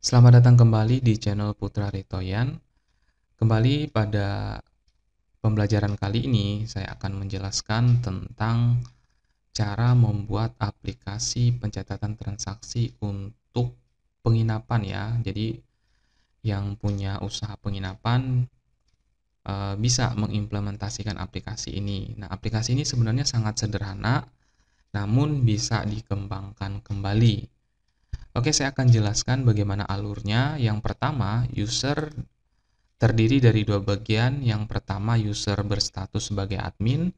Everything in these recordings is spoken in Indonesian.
Selamat datang kembali di channel Putra Retoyan. Kembali pada pembelajaran kali ini, saya akan menjelaskan tentang cara membuat aplikasi pencatatan transaksi untuk penginapan ya. Jadi yang punya usaha penginapan bisa mengimplementasikan aplikasi ini. Nah, aplikasi ini sebenarnya sangat sederhana, namun bisa dikembangkan kembali. Oke, saya akan jelaskan bagaimana alurnya. Yang pertama, user terdiri dari dua bagian. Yang pertama, user berstatus sebagai admin,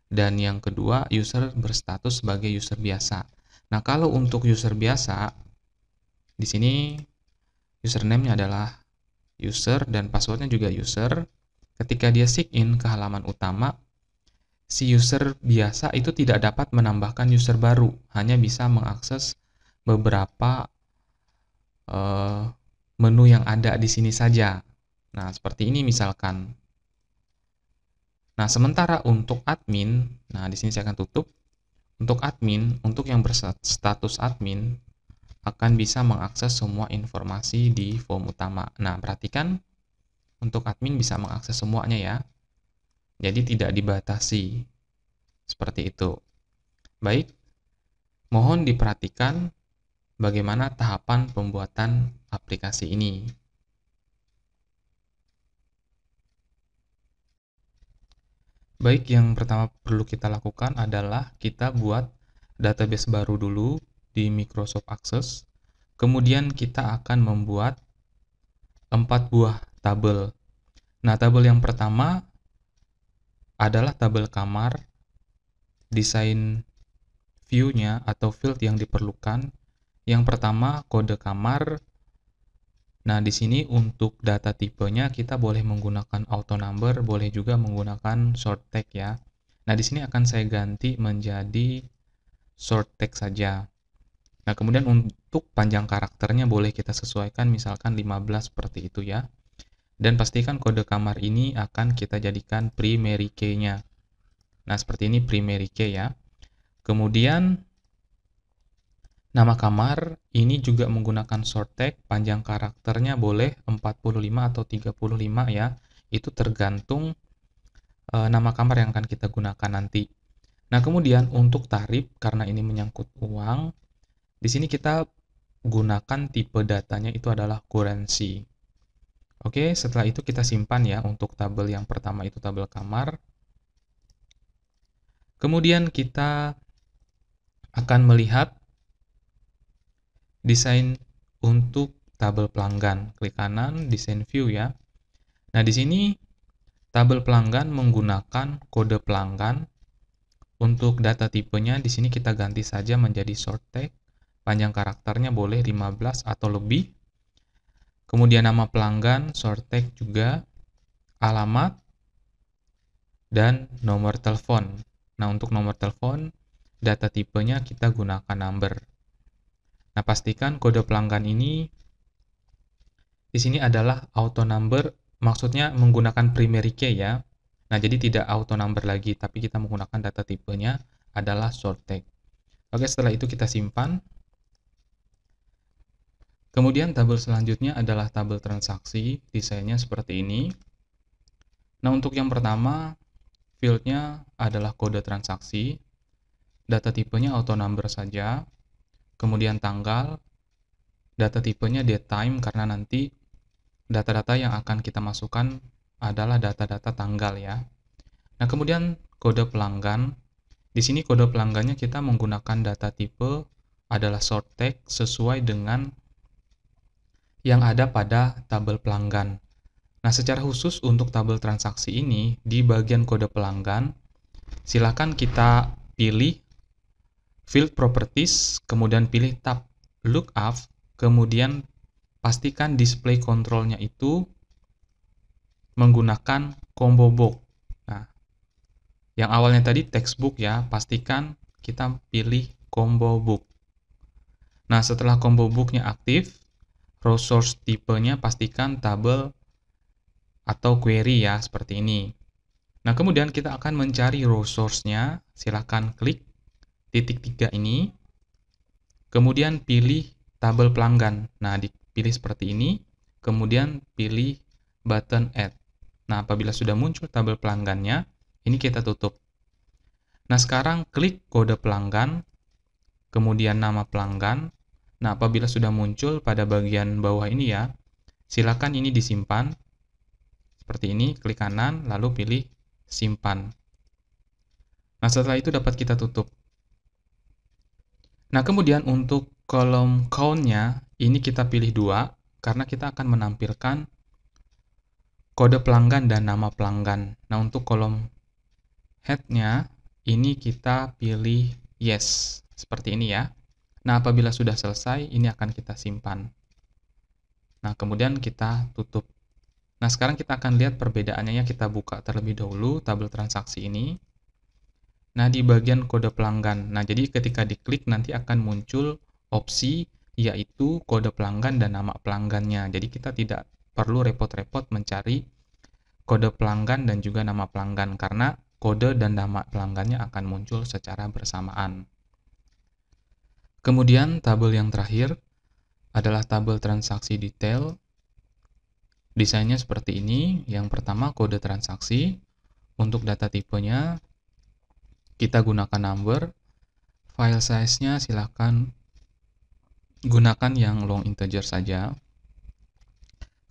dan yang kedua, user berstatus sebagai user biasa. Nah, kalau untuk user biasa, di sini username-nya adalah user dan password-nya juga user. Ketika dia sign ke halaman utama, si user biasa itu tidak dapat menambahkan user baru, hanya bisa mengakses beberapa menu yang ada di sini saja. Nah, seperti ini misalkan. Nah, sementara untuk admin, nah di sini saya akan tutup. Untuk admin, untuk yang berstatus admin, akan bisa mengakses semua informasi di form utama. Nah, perhatikan, untuk admin bisa mengakses semuanya ya. Jadi tidak dibatasi. Seperti itu. Baik, mohon diperhatikan bagaimana tahapan pembuatan aplikasi ini. Baik, yang pertama perlu kita lakukan adalah kita buat database baru dulu di Microsoft Access. Kemudian kita akan membuat 4 buah tabel. Nah, tabel yang pertama adalah tabel kamar. Desain view-nya atau field yang diperlukan. Yang pertama, kode kamar. Nah, di sini untuk data tipenya kita boleh menggunakan auto number, boleh juga menggunakan short tag ya. Nah, di sini akan saya ganti menjadi short tag saja. Nah, kemudian untuk panjang karakternya boleh kita sesuaikan misalkan 15 seperti itu ya. Dan pastikan kode kamar ini akan kita jadikan primary key-nya. Nah, seperti ini primary key ya. Kemudian nama kamar ini juga menggunakan short tag, panjang karakternya boleh 45 atau 35 ya. Itu tergantung nama kamar yang akan kita gunakan nanti. Nah, kemudian untuk tarif, karena ini menyangkut uang, di sini kita gunakan tipe datanya itu adalah currency. Oke, setelah itu kita simpan ya untuk tabel yang pertama itu tabel kamar. Kemudian kita akan melihat desain untuk tabel pelanggan. Klik kanan, desain view ya. Nah, di sini tabel pelanggan menggunakan kode pelanggan. Untuk data tipenya di sini kita ganti saja menjadi short tag. Panjang karakternya boleh 15 atau lebih. Kemudian nama pelanggan, short tag juga, alamat, dan nomor telepon. Nah, untuk nomor telepon, data tipenya kita gunakan number. Nah, pastikan kode pelanggan ini di sini adalah auto number, maksudnya menggunakan primary key ya. Nah, jadi tidak auto number lagi, tapi kita menggunakan data tipenya adalah short tag. Oke, setelah itu kita simpan. Kemudian tabel selanjutnya adalah tabel transaksi, desainnya seperti ini. Nah, untuk yang pertama, fieldnya adalah kode transaksi, data tipenya auto number saja, kemudian tanggal, data tipenya date time karena nanti data-data yang akan kita masukkan adalah data-data tanggal ya. Nah, kemudian kode pelanggan. Di sini kode pelanggannya kita menggunakan data tipe adalah short tag sesuai dengan yang ada pada tabel pelanggan. Nah, secara khusus untuk tabel transaksi ini, di bagian kode pelanggan, silakan kita pilih field properties, kemudian pilih tab lookup, kemudian pastikan display control-nya itu menggunakan combo box. Nah, yang awalnya tadi textbook ya, pastikan kita pilih combo book. Nah, setelah combo book-nya aktif, row source tipenya pastikan tabel atau query ya, seperti ini. Nah, kemudian kita akan mencari row source-nya, silakan klik titik 3 ini, kemudian pilih tabel pelanggan. Nah, di pilih seperti ini, kemudian pilih button Add. Nah, apabila sudah muncul tabel pelanggannya, ini kita tutup. Nah, sekarang klik kode pelanggan, kemudian nama pelanggan. Nah, apabila sudah muncul pada bagian bawah ini ya, silakan ini disimpan. Seperti ini, klik kanan, lalu pilih simpan. Nah, setelah itu dapat kita tutup. Nah, kemudian untuk kolom count-nya, ini kita pilih 2, karena kita akan menampilkan kode pelanggan dan nama pelanggan. Nah, untuk kolom head-nya, ini kita pilih yes, seperti ini ya. Nah, apabila sudah selesai, ini akan kita simpan. Nah, kemudian kita tutup. Nah, sekarang kita akan lihat perbedaannya ya. Kita buka terlebih dahulu tabel transaksi ini. Nah, di bagian kode pelanggan. Nah, jadi ketika diklik nanti akan muncul opsi yaitu kode pelanggan dan nama pelanggannya. Jadi kita tidak perlu repot-repot mencari kode pelanggan dan juga nama pelanggan karena kode dan nama pelanggannya akan muncul secara bersamaan. Kemudian tabel yang terakhir adalah tabel transaksi detail. Desainnya seperti ini. Yang pertama kode transaksi. Untuk data tipenya kita gunakan number. File size-nya silakan gunakan yang long integer saja.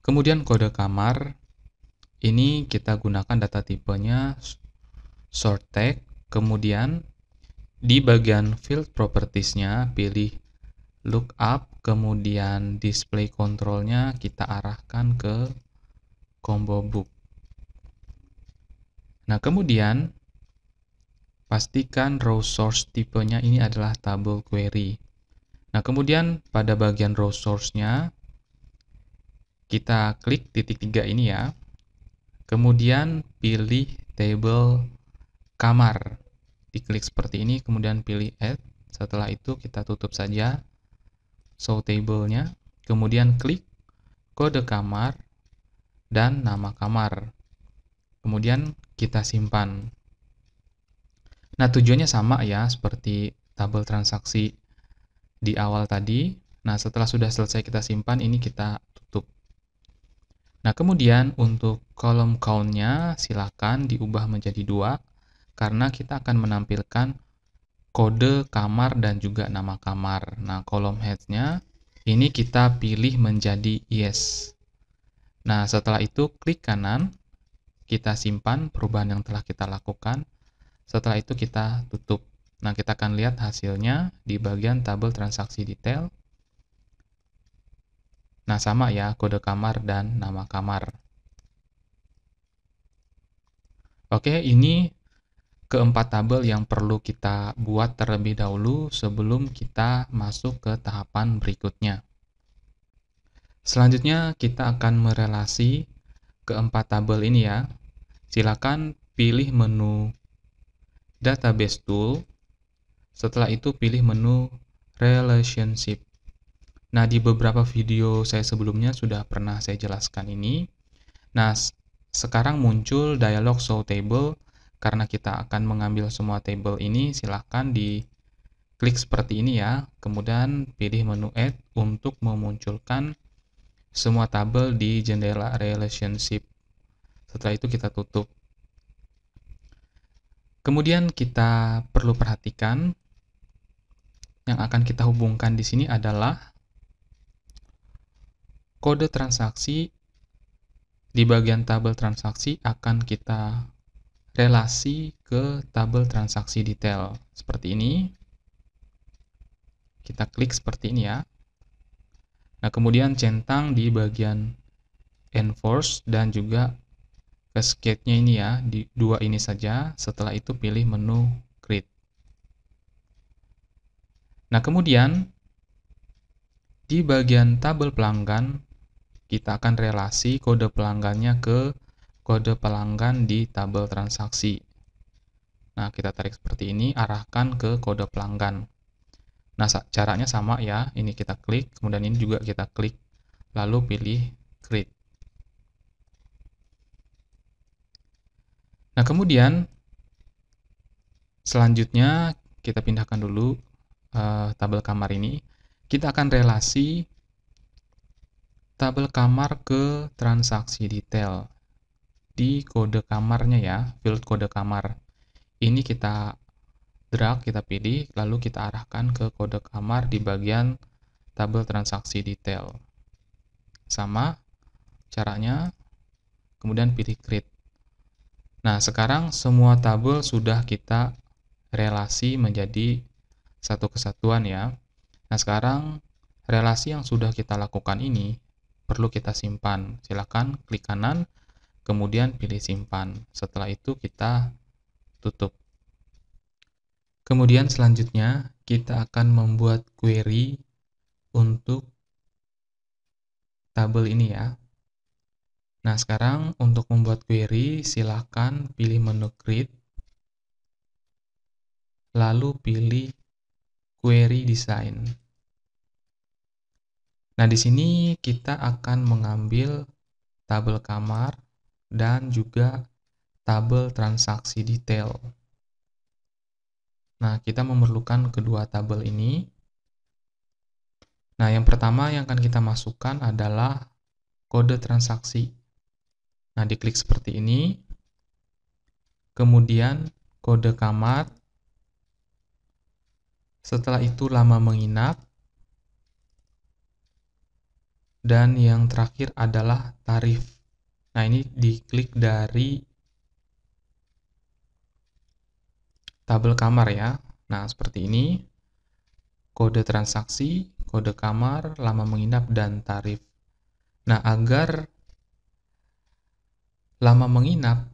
Kemudian kode kamar. Ini kita gunakan data tipenya short tag. Kemudian di bagian field properties-nya pilih lookup, kemudian display control-nya kita arahkan ke combo book. Nah, kemudian pastikan row source tipenya ini adalah table query. Nah, kemudian pada bagian row source-nya kita klik titik 3 ini ya. Kemudian pilih table kamar. Diklik seperti ini, kemudian pilih add. Setelah itu kita tutup saja show table-nya. Kemudian klik kode kamar dan nama kamar. Kemudian kita simpan. Nah, tujuannya sama ya, seperti tabel transaksi di awal tadi. Nah, setelah sudah selesai kita simpan, ini kita tutup. Nah, kemudian untuk kolom count-nya silakan diubah menjadi 2, karena kita akan menampilkan kode kamar dan juga nama kamar. Nah, kolom head-nya ini kita pilih menjadi yes. Nah, setelah itu klik kanan, kita simpan perubahan yang telah kita lakukan. Setelah itu kita tutup. Nah, kita akan lihat hasilnya di bagian tabel transaksi detail. Nah, sama ya, kode kamar dan nama kamar. Oke, ini keempat tabel yang perlu kita buat terlebih dahulu sebelum kita masuk ke tahapan berikutnya. Selanjutnya, kita akan merelasi keempat tabel ini ya. Silakan pilih menu Database Tool. Setelah itu pilih menu Relationship. Nah, di beberapa video saya sebelumnya sudah pernah saya jelaskan ini. Nah, sekarang muncul dialog show table. Karena kita akan mengambil semua table ini, silahkan diklik seperti ini ya. Kemudian pilih menu Add untuk memunculkan semua tabel di jendela Relationship. Setelah itu kita tutup. Kemudian kita perlu perhatikan yang akan kita hubungkan di sini adalah kode transaksi. Di bagian tabel transaksi akan kita relasi ke tabel transaksi detail. Seperti ini. Kita klik seperti ini ya. Nah, kemudian centang di bagian enforce dan juga cascade-nya ini ya, di dua ini saja. Setelah itu pilih menu create. Nah, kemudian di bagian tabel pelanggan, kita akan relasi kode pelanggannya ke kode pelanggan di tabel transaksi. Nah, kita tarik seperti ini, arahkan ke kode pelanggan. Nah, caranya sama ya, ini kita klik, kemudian ini juga kita klik, lalu pilih create. Nah, kemudian selanjutnya kita pindahkan dulu tabel kamar ini. Kita akan relasi tabel kamar ke transaksi detail. Di kode kamarnya ya, field kode kamar. Ini kita drag, kita pilih, lalu kita arahkan ke kode kamar di bagian tabel transaksi detail. Sama caranya, kemudian pilih create. Nah, sekarang semua tabel sudah kita relasi menjadi satu kesatuan ya. Nah, sekarang relasi yang sudah kita lakukan ini perlu kita simpan. Silakan klik kanan, kemudian pilih simpan. Setelah itu kita tutup. Kemudian selanjutnya kita akan membuat query untuk tabel ini ya. Nah, sekarang untuk membuat query, silakan pilih menu create, lalu pilih query design. Nah, di sini kita akan mengambil tabel kamar dan juga tabel transaksi detail. Nah, kita memerlukan kedua tabel ini. Nah, yang pertama yang akan kita masukkan adalah kode transaksi. Nah, diklik seperti ini. Kemudian kode kamar. Setelah itu lama menginap. Dan yang terakhir adalah tarif. Nah, ini diklik dari tabel kamar ya. Nah, seperti ini. Kode transaksi, kode kamar, lama menginap, dan tarif. Nah, agar lama menginap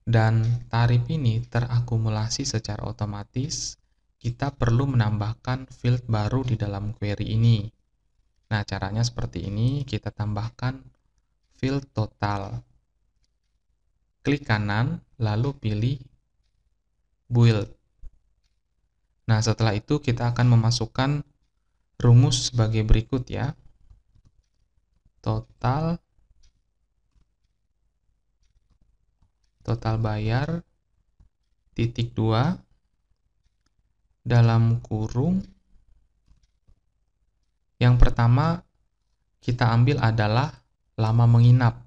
dan tarif ini terakumulasi secara otomatis, kita perlu menambahkan field baru di dalam query ini. Nah, caranya seperti ini, kita tambahkan field total. Klik kanan, lalu pilih build. Nah, setelah itu kita akan memasukkan rumus sebagai berikut ya. Total bayar titik 2 dalam kurung. Yang pertama kita ambil adalah lama menginap.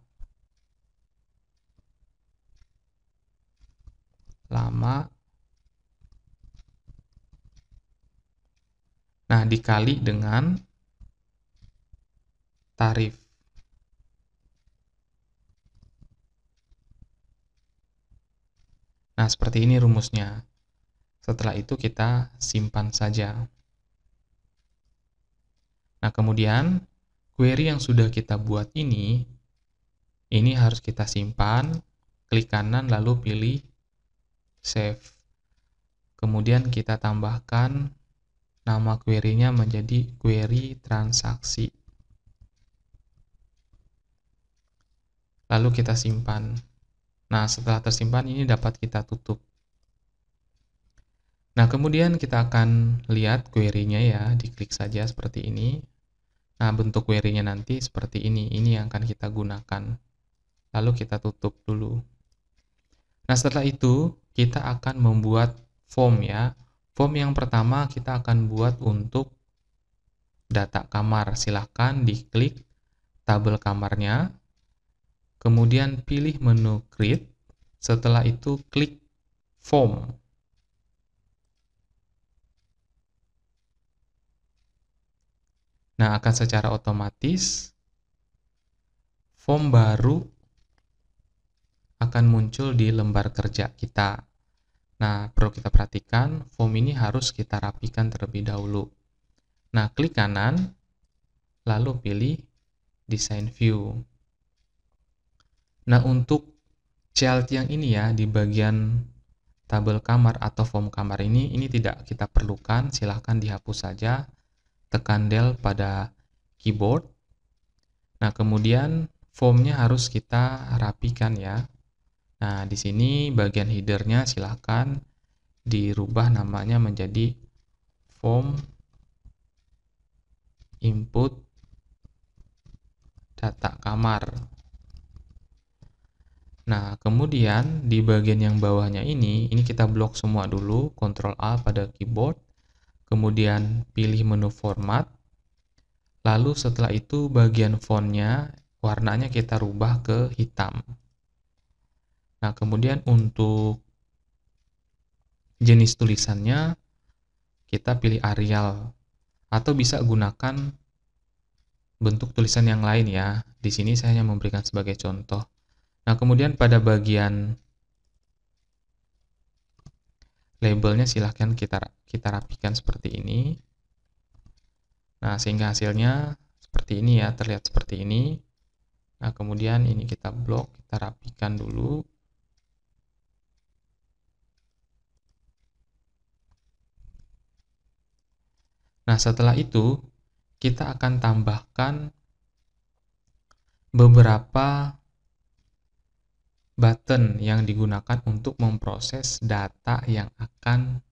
Nah, dikali dengan tarif. Nah, seperti ini rumusnya. Setelah itu kita simpan saja. Nah, kemudian query yang sudah kita buat ini harus kita simpan, klik kanan lalu pilih save. Kemudian kita tambahkan nama query-nya menjadi query transaksi. Lalu kita simpan. Nah, setelah tersimpan ini dapat kita tutup. Nah, kemudian kita akan lihat query-nya ya, diklik saja seperti ini. Nah, bentuk query-nya nanti seperti ini yang akan kita gunakan. Lalu kita tutup dulu. Nah, setelah itu kita akan membuat form ya. Form yang pertama kita akan buat untuk data kamar. Silahkan diklik tabel kamarnya, kemudian pilih menu create, setelah itu klik form. Nah, akan secara otomatis form baru akan muncul di lembar kerja kita. Nah, perlu kita perhatikan, form ini harus kita rapikan terlebih dahulu. Nah, klik kanan, lalu pilih Design View. Nah, untuk child yang ini ya, di bagian tabel kamar atau form kamar ini tidak kita perlukan, silahkan dihapus saja. Tekan Del pada keyboard. Nah, kemudian formnya harus kita rapikan ya. Nah, di sini bagian header-nya silahkan dirubah namanya menjadi form input data kamar. Nah, kemudian di bagian yang bawahnya ini kita blok semua dulu, Ctrl A pada keyboard, kemudian pilih menu format, Lalu setelah itu bagian fontnya, warnanya kita rubah ke hitam. Nah, kemudian untuk jenis tulisannya, kita pilih Arial. Atau bisa gunakan bentuk tulisan yang lain ya. Di sini saya hanya memberikan sebagai contoh. Nah, kemudian pada bagian labelnya silahkan kita rapikan seperti ini. Nah, sehingga hasilnya seperti ini ya, terlihat seperti ini. Nah, kemudian ini kita blok, kita rapikan dulu. Nah, setelah itu kita akan tambahkan beberapa button yang digunakan untuk memproses data yang akan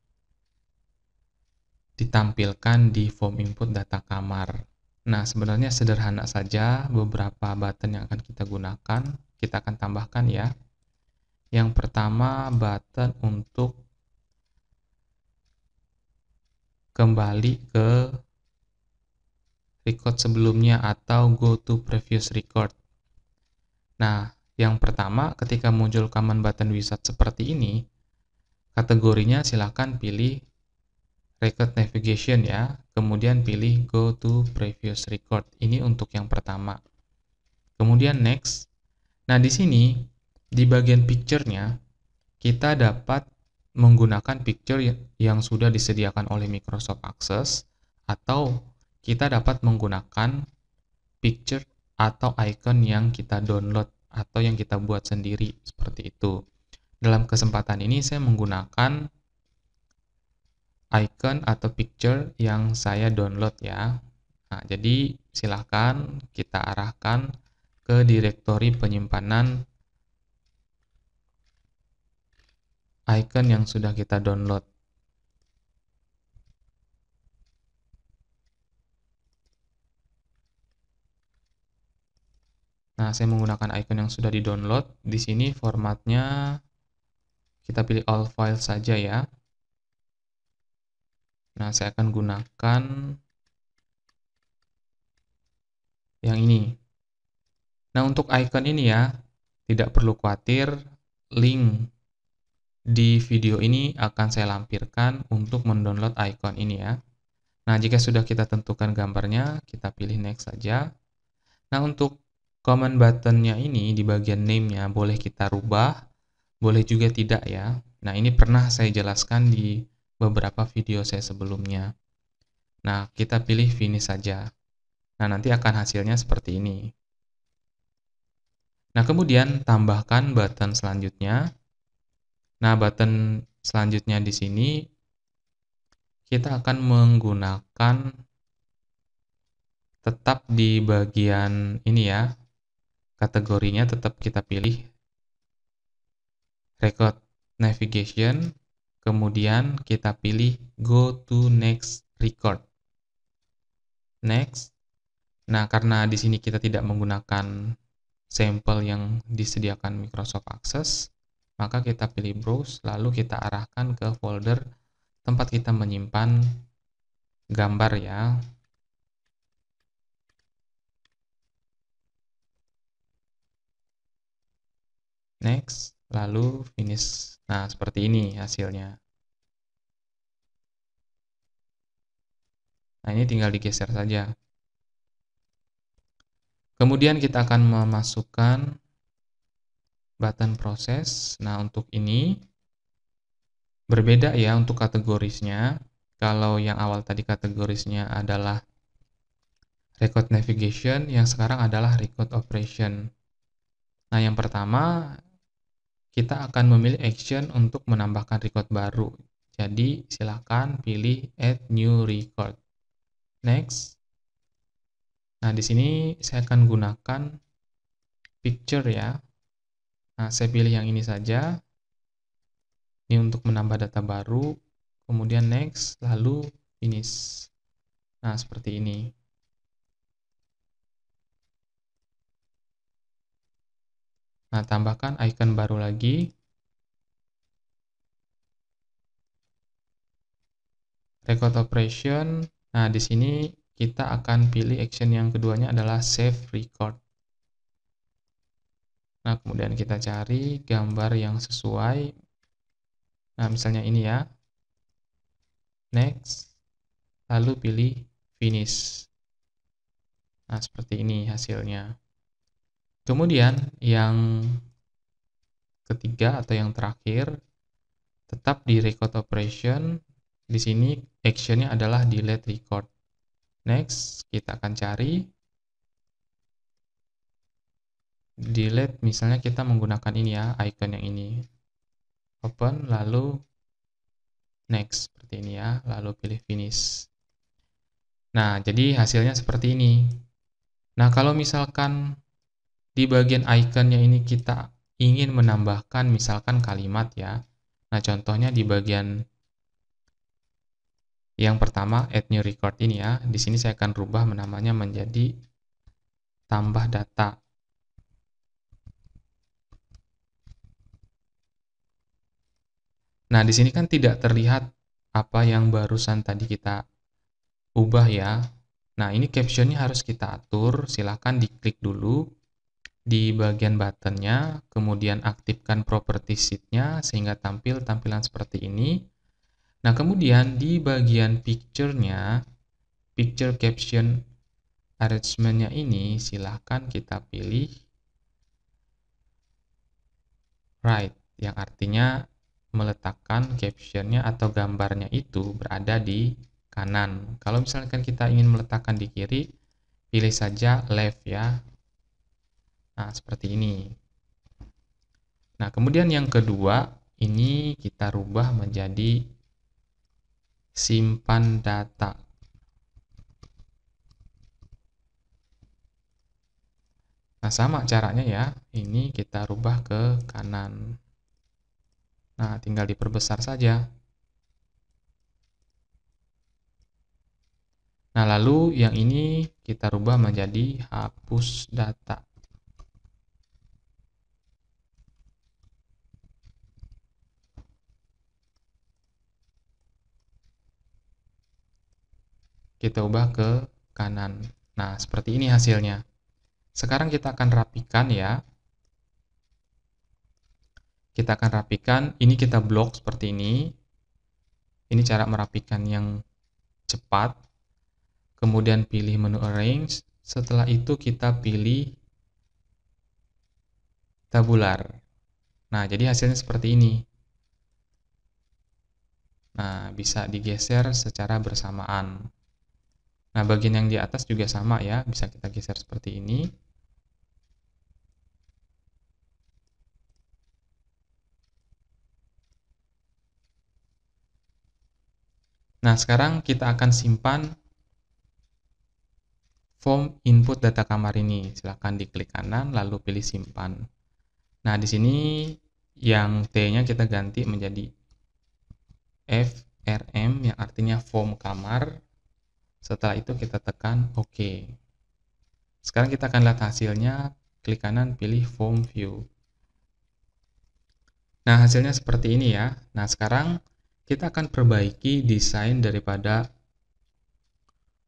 ditampilkan di form input data kamar. Nah, sebenarnya sederhana saja beberapa button yang akan kita gunakan. Kita akan tambahkan ya. Yang pertama, button untuk kembali ke record sebelumnya atau go to previous record. Nah, yang pertama, ketika muncul command button wizard seperti ini, kategorinya silahkan pilih record navigation ya, kemudian pilih go to previous record. Ini untuk yang pertama. Kemudian next. Nah, di sini di bagian picture-nya kita dapat menggunakan picture yang sudah disediakan oleh Microsoft Access atau kita dapat menggunakan picture atau icon yang kita download atau yang kita buat sendiri seperti itu. Dalam kesempatan ini saya menggunakan icon atau picture yang saya download ya. Nah, jadi silahkan kita arahkan ke direktori penyimpanan icon yang sudah kita download. Nah, saya menggunakan icon yang sudah di-download. Di sini formatnya kita pilih all file saja ya. Nah, saya akan gunakan yang ini. Nah, untuk icon ini ya, tidak perlu khawatir, link di video ini akan saya lampirkan untuk mendownload icon ini ya. Nah, jika sudah kita tentukan gambarnya, kita pilih next saja. Nah, untuk command buttonnya ini di bagian name-nya boleh kita rubah, boleh juga tidak ya. Nah, ini pernah saya jelaskan di beberapa video saya sebelumnya. Nah, kita pilih finish saja. Nah, nanti akan hasilnya seperti ini. Nah, kemudian tambahkan button selanjutnya. Nah, button selanjutnya di sini kita akan menggunakan tetap di bagian ini ya. Kategorinya tetap kita pilih record navigation, kemudian kita pilih go to next record. Next. Nah, karena di sini kita tidak menggunakan sampel yang disediakan Microsoft Access, maka kita pilih browse, lalu kita arahkan ke folder tempat kita menyimpan gambar ya. Next, lalu finish. Nah, seperti ini hasilnya. Nah, ini tinggal digeser saja. Kemudian kita akan memasukkan button proses. Nah, untuk ini berbeda ya untuk kategorisnya. Kalau yang awal tadi kategorisnya adalah record navigation, yang sekarang adalah record operation. Nah, yang pertama kita akan memilih action untuk menambahkan record baru. Jadi, silakan pilih add new record. Next. Nah, di sini saya akan gunakan picture ya. Nah, saya pilih yang ini saja. Ini untuk menambah data baru. Kemudian next, lalu finish. Nah, seperti ini. Nah, tambahkan icon baru lagi. Record operation. Nah, di sini kita akan pilih action yang keduanya adalah save record. Nah, kemudian kita cari gambar yang sesuai. Nah, misalnya ini ya. Next, lalu pilih finish. Nah, seperti ini hasilnya. Kemudian yang ketiga atau yang terakhir, tetap di record operation. Di sini actionnya adalah delete record. Next, kita akan cari delete, misalnya kita menggunakan ini ya, icon yang ini. Open, lalu next, seperti ini ya, lalu pilih finish. Nah, jadi hasilnya seperti ini. Nah, kalau misalkan di bagian iconnya ini kita ingin menambahkan misalkan kalimat ya. Nah, contohnya di bagian yang pertama, add new record ini ya. Di sini saya akan rubah namanya menjadi tambah data. Nah, di sini kan tidak terlihat apa yang barusan tadi kita ubah ya. Nah, ini captionnya harus kita atur. Silahkan diklik dulu di bagian buttonnya, kemudian aktifkan property sheet-nya sehingga tampil tampilan seperti ini. Nah, kemudian di bagian picture-nya, picture caption arrangement-nya ini silahkan kita pilih right, yang artinya meletakkan caption-nya atau gambarnya itu berada di kanan. Kalau misalkan kita ingin meletakkan di kiri, pilih saja left ya. Nah, seperti ini. Nah, kemudian yang kedua, ini kita rubah menjadi simpan data. Nah, sama caranya ya. Ini kita rubah ke kanan. Nah, tinggal diperbesar saja. Nah, lalu yang ini kita rubah menjadi hapus data. Kita ubah ke kanan. Nah, seperti ini hasilnya. Sekarang kita akan rapikan ya. Kita akan rapikan, ini kita blok seperti ini. Ini cara merapikan yang cepat. Kemudian pilih menu arrange. Setelah itu kita pilih tabular. Nah, jadi hasilnya seperti ini. Nah, bisa digeser secara bersamaan. Nah, bagian yang di atas juga sama ya, bisa kita geser seperti ini. Nah, sekarang kita akan simpan form input data kamar ini. Silahkan diklik kanan, lalu pilih simpan. Nah, di sini yang T-nya kita ganti menjadi FRM, yang artinya form kamar. Setelah itu kita tekan OK. Sekarang kita akan lihat hasilnya, klik kanan, pilih form view. Nah, hasilnya seperti ini ya. Nah, sekarang kita akan perbaiki desain daripada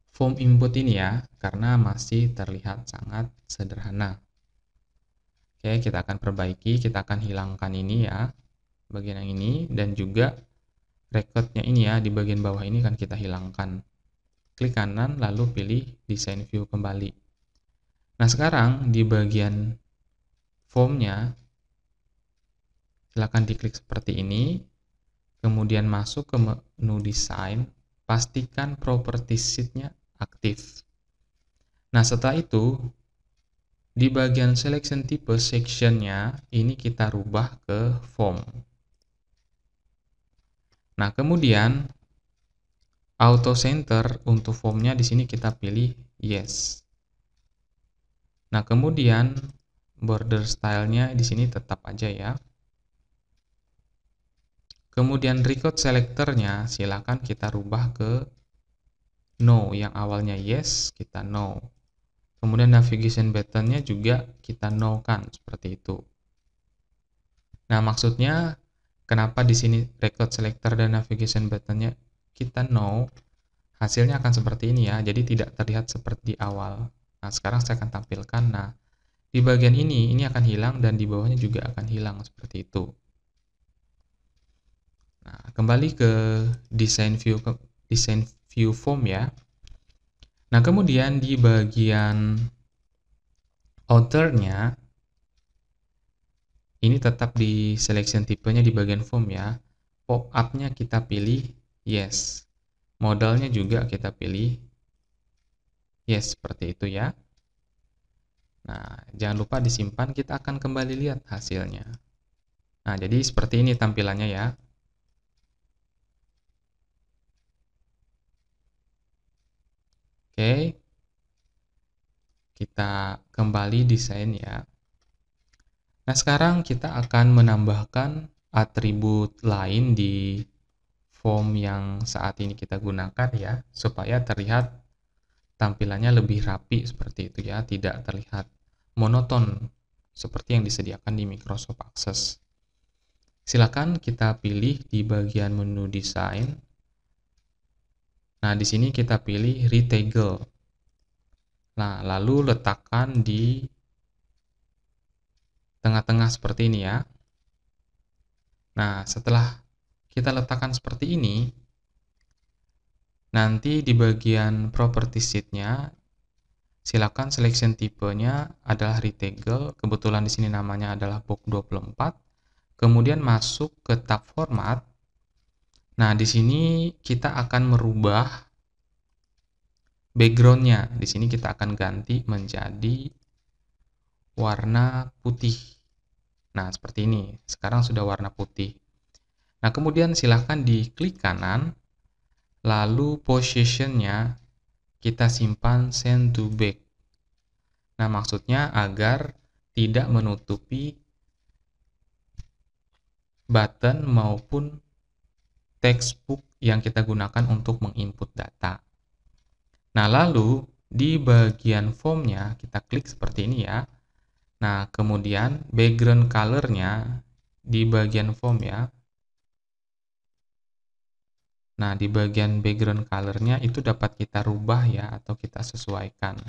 form input ini ya, karena masih terlihat sangat sederhana. Oke, kita akan perbaiki, kita akan hilangkan ini ya, bagian yang ini, dan juga recordnya ini ya, di bagian bawah ini kan kita hilangkan. Klik kanan, lalu pilih design view kembali. Nah, sekarang di bagian formnya, silakan diklik seperti ini, kemudian masuk ke menu design, pastikan property sheet-nya aktif. Nah, setelah itu, di bagian selection type section-nya, ini kita rubah ke form. Nah, kemudian auto center untuk formnya di sini kita pilih yes. Nah, kemudian border style-nya di sini tetap aja ya. Kemudian record selector-nya silakan kita rubah ke no, yang awalnya yes kita no. Kemudian navigation button-nya juga kita no kan, seperti itu. Nah, maksudnya kenapa di sini record selector dan navigation button-nya kita no? hasilnya akan seperti ini ya, jadi tidak terlihat seperti di awal. Nah, sekarang saya akan tampilkan. Nah, di bagian ini akan hilang dan di bawahnya juga akan hilang seperti itu. Nah, kembali ke desain view form ya. Nah, kemudian di bagian outer-nya ini tetap di selection tipenya di bagian form ya. Pop up-nya kita pilih yes. Modalnya juga kita pilih yes, seperti itu ya. Nah, jangan lupa disimpan, kita akan kembali lihat hasilnya. Nah, jadi seperti ini tampilannya ya. Oke, kita kembali desain ya. Nah, sekarang kita akan menambahkan atribut lain di form yang saat ini kita gunakan ya, supaya terlihat tampilannya lebih rapi seperti itu ya, tidak terlihat monoton seperti yang disediakan di Microsoft Access. Silakan kita pilih di bagian menu desain. Nah, di sini kita pilih Retangle. Nah, lalu letakkan di tengah-tengah seperti ini ya. Nah, setelah kita letakkan seperti ini, nanti di bagian property sheet-nya, silakan selection tipenya adalah Retangle. Kebetulan di sini namanya adalah box 24. Kemudian masuk ke tab format. Nah, di sini kita akan merubah background-nya. Di sini kita akan ganti menjadi warna putih. Nah, seperti ini. Sekarang sudah warna putih. Nah, kemudian silahkan diklik kanan, lalu position-nya kita simpan send to back. Nah, maksudnya agar tidak menutupi button maupun textbook yang kita gunakan untuk menginput data. Nah, lalu di bagian form-nya kita klik seperti ini ya. Nah, kemudian background color-nya di bagian form ya. Nah, di bagian background color-nya itu dapat kita rubah ya, atau kita sesuaikan.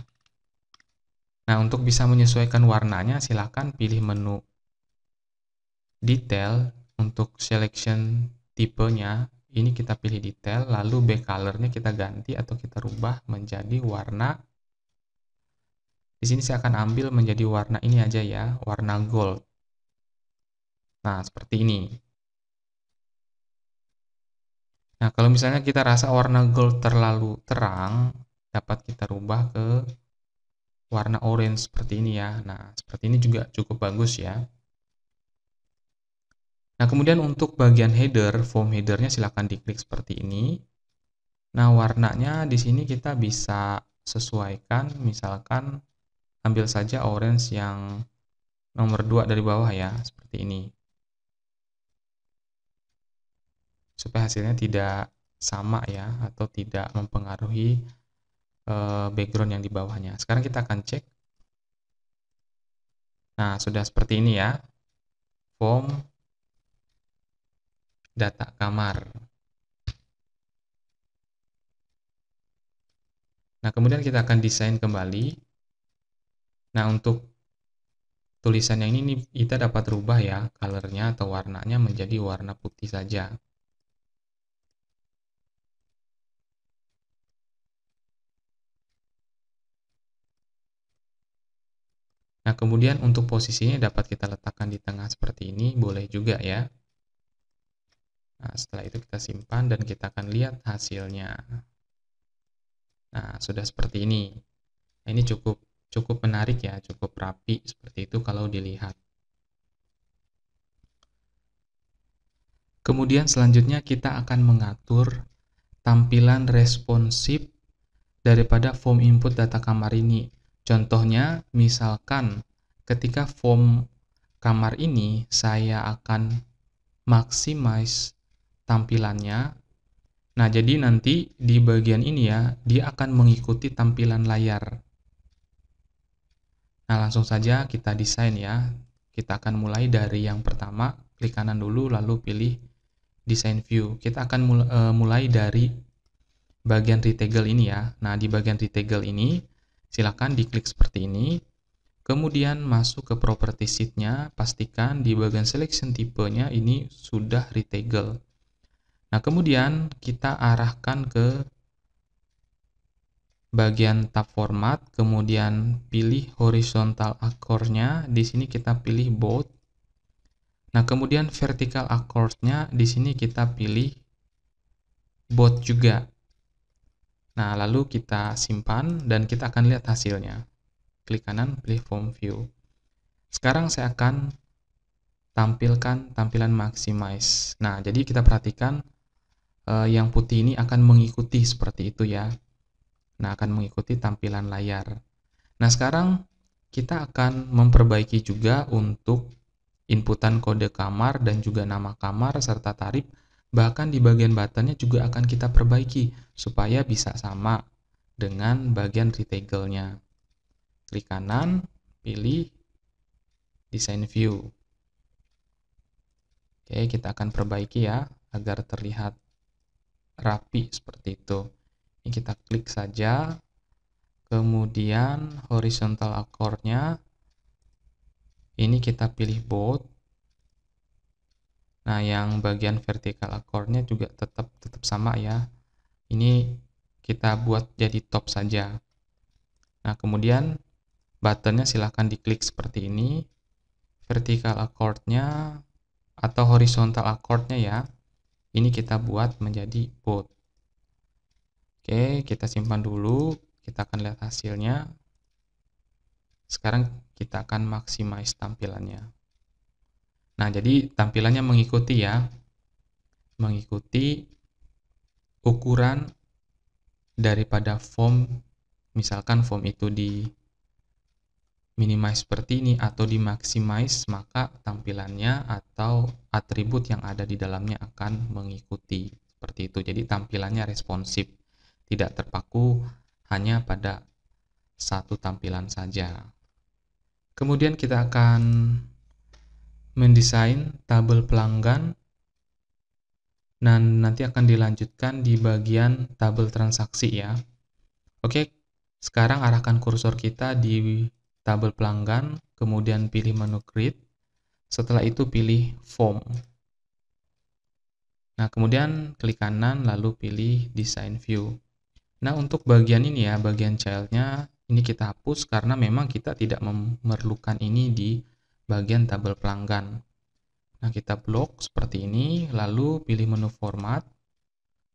Nah, untuk bisa menyesuaikan warnanya, silakan pilih menu detail. Untuk selection tipenya, ini kita pilih detail, lalu back color-nya kita ganti atau kita rubah menjadi warna. Di sini saya akan ambil menjadi warna ini aja ya, warna gold. Nah, seperti ini. Nah, kalau misalnya kita rasa warna gold terlalu terang, dapat kita rubah ke warna orange seperti ini ya. Nah, seperti ini juga cukup bagus ya. Nah, kemudian untuk bagian header, form headernya silahkan diklik seperti ini. Nah, warnanya di sini kita bisa sesuaikan, misalkan ambil saja orange yang nomor 2 dari bawah ya, seperti ini. Supaya hasilnya tidak sama ya, atau tidak mempengaruhi background yang di bawahnya. Sekarang kita akan cek. Nah, sudah seperti ini ya, form data kamar. Nah, kemudian kita akan desain kembali. Nah, untuk tulisan yang ini kita dapat rubah ya, colornya atau warnanya menjadi warna putih saja. Nah, kemudian untuk posisinya dapat kita letakkan di tengah seperti ini, boleh juga ya. Nah, setelah itu kita simpan dan kita akan lihat hasilnya. Nah, sudah seperti ini. Nah, ini cukup menarik ya, cukup rapi seperti itu kalau dilihat. Kemudian selanjutnya kita akan mengatur tampilan responsif daripada form input data kamar ini. Contohnya, misalkan ketika form kamar ini saya akan maximize tampilannya. Nah, jadi nanti di bagian ini ya, dia akan mengikuti tampilan layar. Nah, langsung saja kita desain ya. Kita akan mulai dari yang pertama, klik kanan dulu, lalu pilih Design View. Kita akan mulai dari bagian retoggle ini ya. Nah, di bagian retoggle ini silakan diklik seperti ini. Kemudian masuk ke property sheet-nya, pastikan di bagian selection tipenya ini sudah retoggle. Nah, kemudian kita arahkan ke bagian tab format, kemudian pilih horizontal accord-nya, di sini kita pilih bold. Nah, kemudian vertical accord-nya di sini kita pilih bold juga. Nah, lalu kita simpan dan kita akan lihat hasilnya. Klik kanan, pilih form view. Sekarang saya akan tampilkan tampilan maximize. Nah, jadi kita perhatikan yang putih ini akan mengikuti seperti itu ya. Nah, akan mengikuti tampilan layar. Nah, sekarang kita akan memperbaiki juga untuk inputan kode kamar dan juga nama kamar serta tarif. Bahkan di bagian buttonnya juga akan kita perbaiki supaya bisa sama dengan bagian retoggle-nya. Klik kanan, pilih design view. Oke, kita akan perbaiki ya agar terlihat rapi seperti itu. Ini kita klik saja, kemudian horizontal accord-nya ini kita pilih bold. Nah, yang bagian vertical accord-nya juga tetap sama ya. Ini kita buat jadi top saja. Nah, kemudian buttonnya silahkan diklik seperti ini. Vertical accord-nya atau horizontal accord-nya ya, ini kita buat menjadi bold. Oke, kita simpan dulu. Kita akan lihat hasilnya. Sekarang kita akan maximize tampilannya. Nah, jadi tampilannya mengikuti ya. Mengikuti ukuran daripada form. Misalkan form itu di minimize seperti ini atau di maximize, maka tampilannya atau atribut yang ada di dalamnya akan mengikuti seperti itu. Jadi tampilannya responsif, tidak terpaku hanya pada satu tampilan saja. Kemudian kita akan mendesain tabel pelanggan dan nanti akan dilanjutkan di bagian tabel transaksi ya. Oke, sekarang arahkan kursor kita di tabel pelanggan, kemudian pilih menu create, setelah itu pilih form. Nah, kemudian klik kanan lalu pilih design view. Nah, untuk bagian ini ya, bagian child-nya ini kita hapus karena memang kita tidak memerlukan ini di bagian tabel pelanggan. Nah, kita blok seperti ini, lalu pilih menu format.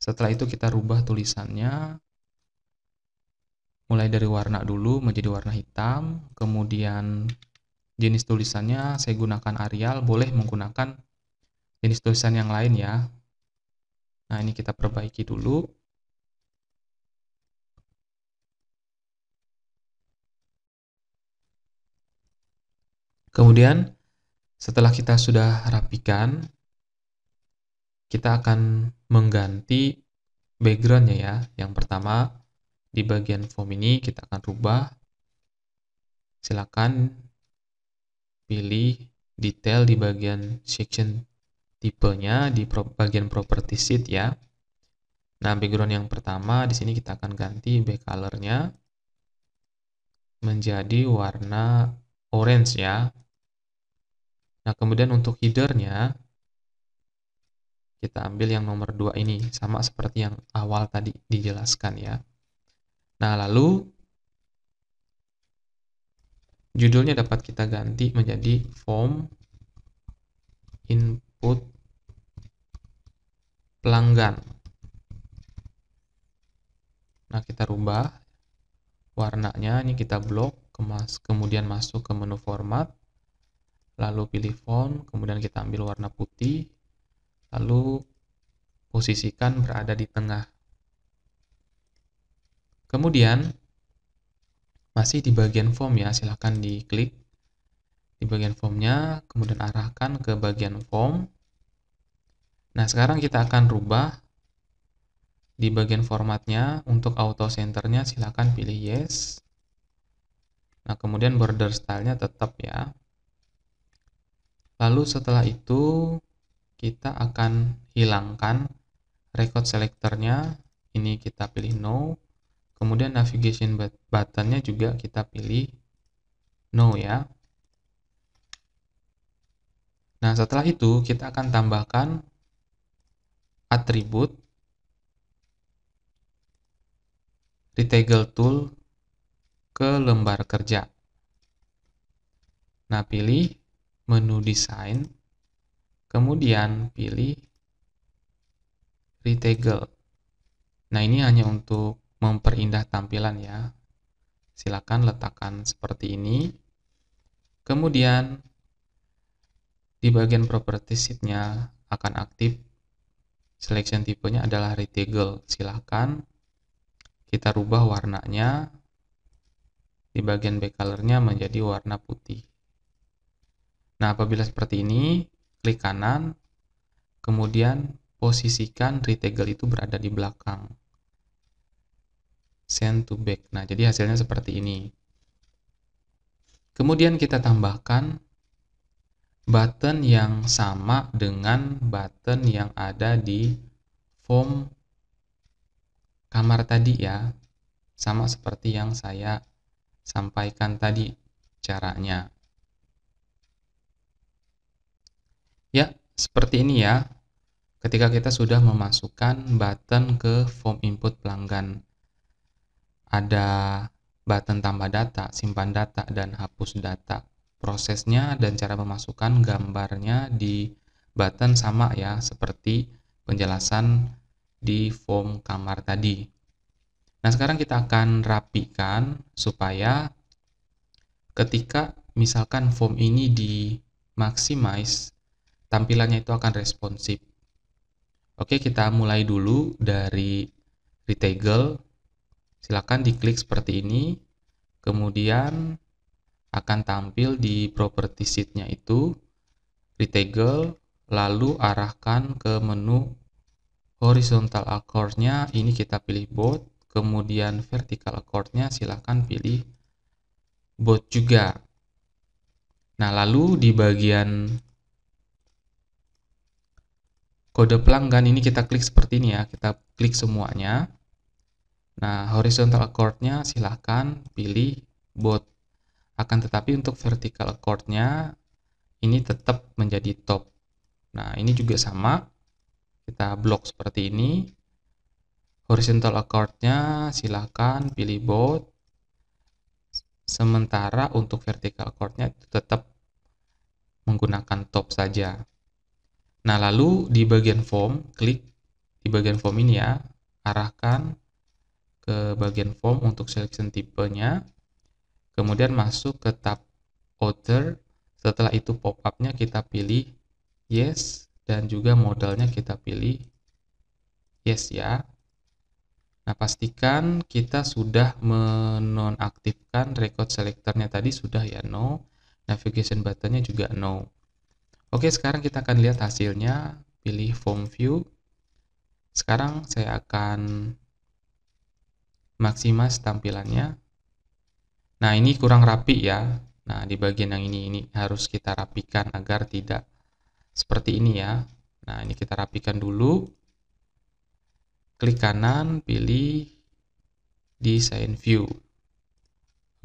Setelah itu kita rubah tulisannya, mulai dari warna dulu menjadi warna hitam, kemudian jenis tulisannya saya gunakan Arial, boleh menggunakan jenis tulisan yang lain ya. Nah, ini kita perbaiki dulu. Kemudian setelah kita sudah rapikan, kita akan mengganti backgroundnya ya. Yang pertama, di bagian form ini kita akan rubah. Silakan pilih detail di bagian section tipenya di bagian property sheet ya. Nah, background yang pertama di sini kita akan ganti back color-nya menjadi warna orange ya. Nah, kemudian untuk header-nya kita ambil yang nomor 2 ini, sama seperti yang awal tadi dijelaskan ya. Nah, lalu judulnya dapat kita ganti menjadi form input pelanggan. Nah, kita rubah warnanya, ini kita blok, kemudian masuk ke menu format, lalu pilih font, kemudian kita ambil warna putih, lalu posisikan berada di tengah. Kemudian masih di bagian form ya, silahkan diklik di bagian formnya, kemudian arahkan ke bagian form. Nah, sekarang kita akan rubah di bagian formatnya. Untuk auto centernya silahkan pilih yes. Nah, kemudian border stylenya tetap ya. Lalu setelah itu kita akan hilangkan record selectornya. ini kita pilih no. Kemudian navigation buttonnya juga kita pilih no ya. Nah, setelah itu kita akan tambahkan atribut Reticle Tool ke lembar kerja. Nah, pilih menu desain, kemudian pilih Reticle. Nah, ini hanya untuk memperindah tampilan ya. Silakan letakkan seperti ini. Kemudian di bagian property sheet-nya akan aktif. Selection tipenya adalah Reticle. Silakan kita rubah warnanya. Di bagian back color-nya menjadi warna putih. Nah, apabila seperti ini, klik kanan, kemudian posisikan Reticle itu berada di belakang. Send to back. Nah, jadi hasilnya seperti ini. Kemudian kita tambahkan button yang sama dengan button yang ada di form kamar tadi ya. Sama seperti yang saya sampaikan tadi caranya. Ya, seperti ini ya. Ketika kita sudah memasukkan button ke form input pelanggan. Ada button tambah data, simpan data, dan hapus data. Prosesnya dan cara memasukkan gambarnya di button sama ya, seperti penjelasan di form kamar tadi. Nah, sekarang kita akan rapikan supaya ketika misalkan form ini di maximize, tampilannya itu akan responsif. Oke, kita mulai dulu dari Reticle. Silakan diklik seperti ini. Kemudian akan tampil di property sheet-nya itu Reticle, lalu arahkan ke menu horizontal accord-nya, ini kita pilih bold, kemudian vertical accord-nya silakan pilih bold juga. Nah, lalu di bagian kode pelanggan ini kita klik seperti ini ya, kita klik semuanya. Nah, horizontal accord-nya silahkan pilih bold. Akan tetapi untuk vertical accord-nya ini tetap menjadi top. Nah, ini juga sama. Kita blok seperti ini. Horizontal accord-nya silahkan pilih bold. Sementara untuk vertical accord-nya tetap menggunakan top saja. Nah, lalu di bagian form, klik di bagian form ini ya, arahkan ke bagian form untuk selection tipenya, kemudian masuk ke tab Outer. Setelah itu pop-up-nya kita pilih yes, dan juga modelnya kita pilih yes ya. Nah, pastikan kita sudah menonaktifkan record selector-nya tadi sudah ya, no. Navigation button-nya juga no. Oke, sekarang kita akan lihat hasilnya. Pilih form view. Sekarang saya akan maximize tampilannya. Nah, ini kurang rapi ya. Nah, di bagian yang ini harus kita rapikan agar tidak seperti ini ya. Nah, ini kita rapikan dulu. Klik kanan, pilih design view.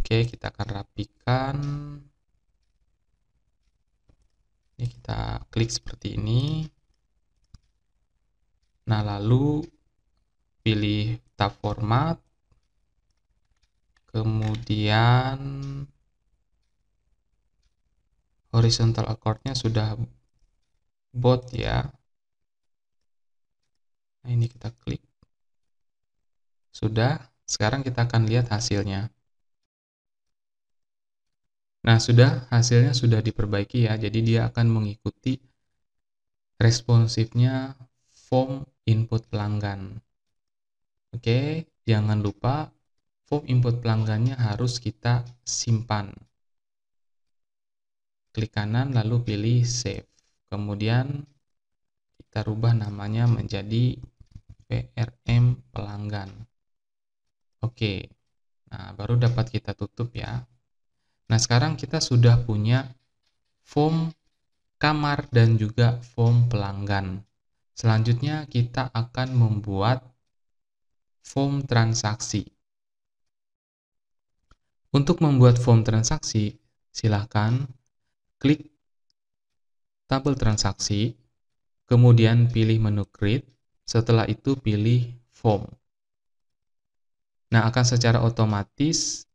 Oke, kita akan rapikan. Ini kita klik seperti ini. Nah, lalu pilih tab format. Kemudian horizontal accord-nya sudah bold ya. Nah, ini kita klik. Sudah, sekarang kita akan lihat hasilnya. Nah, hasilnya sudah diperbaiki ya, jadi dia akan mengikuti responsifnya form input pelanggan. Oke, jangan lupa form input pelanggannya harus kita simpan. Klik kanan lalu pilih save. Kemudian kita rubah namanya menjadi PRM pelanggan. Oke, nah baru dapat kita tutup ya. Nah, sekarang kita sudah punya form kamar dan juga form pelanggan. Selanjutnya kita akan membuat form transaksi. Untuk membuat form transaksi, silahkan klik tabel transaksi, kemudian pilih menu Create, setelah itu pilih Form. Nah, akan secara otomatis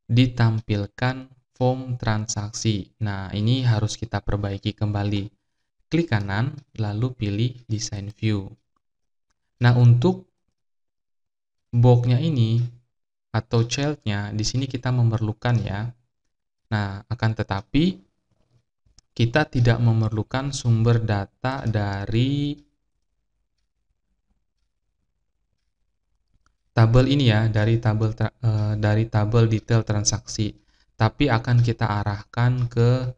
ditampilkan form transaksi. Nah, ini harus kita perbaiki kembali. Klik kanan, lalu pilih Design View. Nah, untuk box-nya ini, atau child-nya, di sini kita memerlukan ya. Nah, akan tetapi, kita tidak memerlukan sumber data dari tabel ini ya, dari tabel detail transaksi, tapi akan kita arahkan ke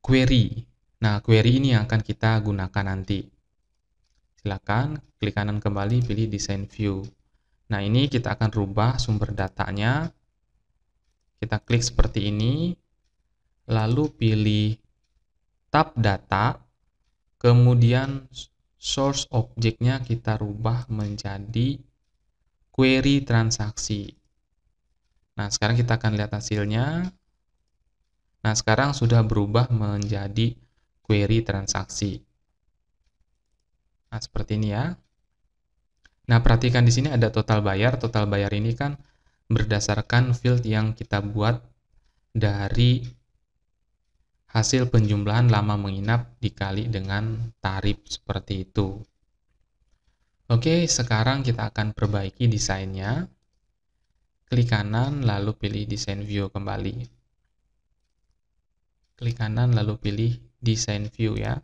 query. Nah, query ini yang akan kita gunakan nanti. Silakan klik kanan kembali, pilih Design View. Nah, ini kita akan rubah sumber datanya. Kita klik seperti ini, lalu pilih Tab Data, kemudian source object-nya kita rubah menjadi query transaksi. Nah, sekarang kita akan lihat hasilnya. Nah, sekarang sudah berubah menjadi query transaksi. Nah, seperti ini ya. Nah, perhatikan di sini ada total bayar. Total bayar ini kan berdasarkan field yang kita buat dari hasil penjumlahan lama menginap dikali dengan tarif seperti itu. Oke, sekarang kita akan perbaiki desainnya. Klik kanan, lalu pilih Design View kembali. Klik kanan, lalu pilih Design View ya.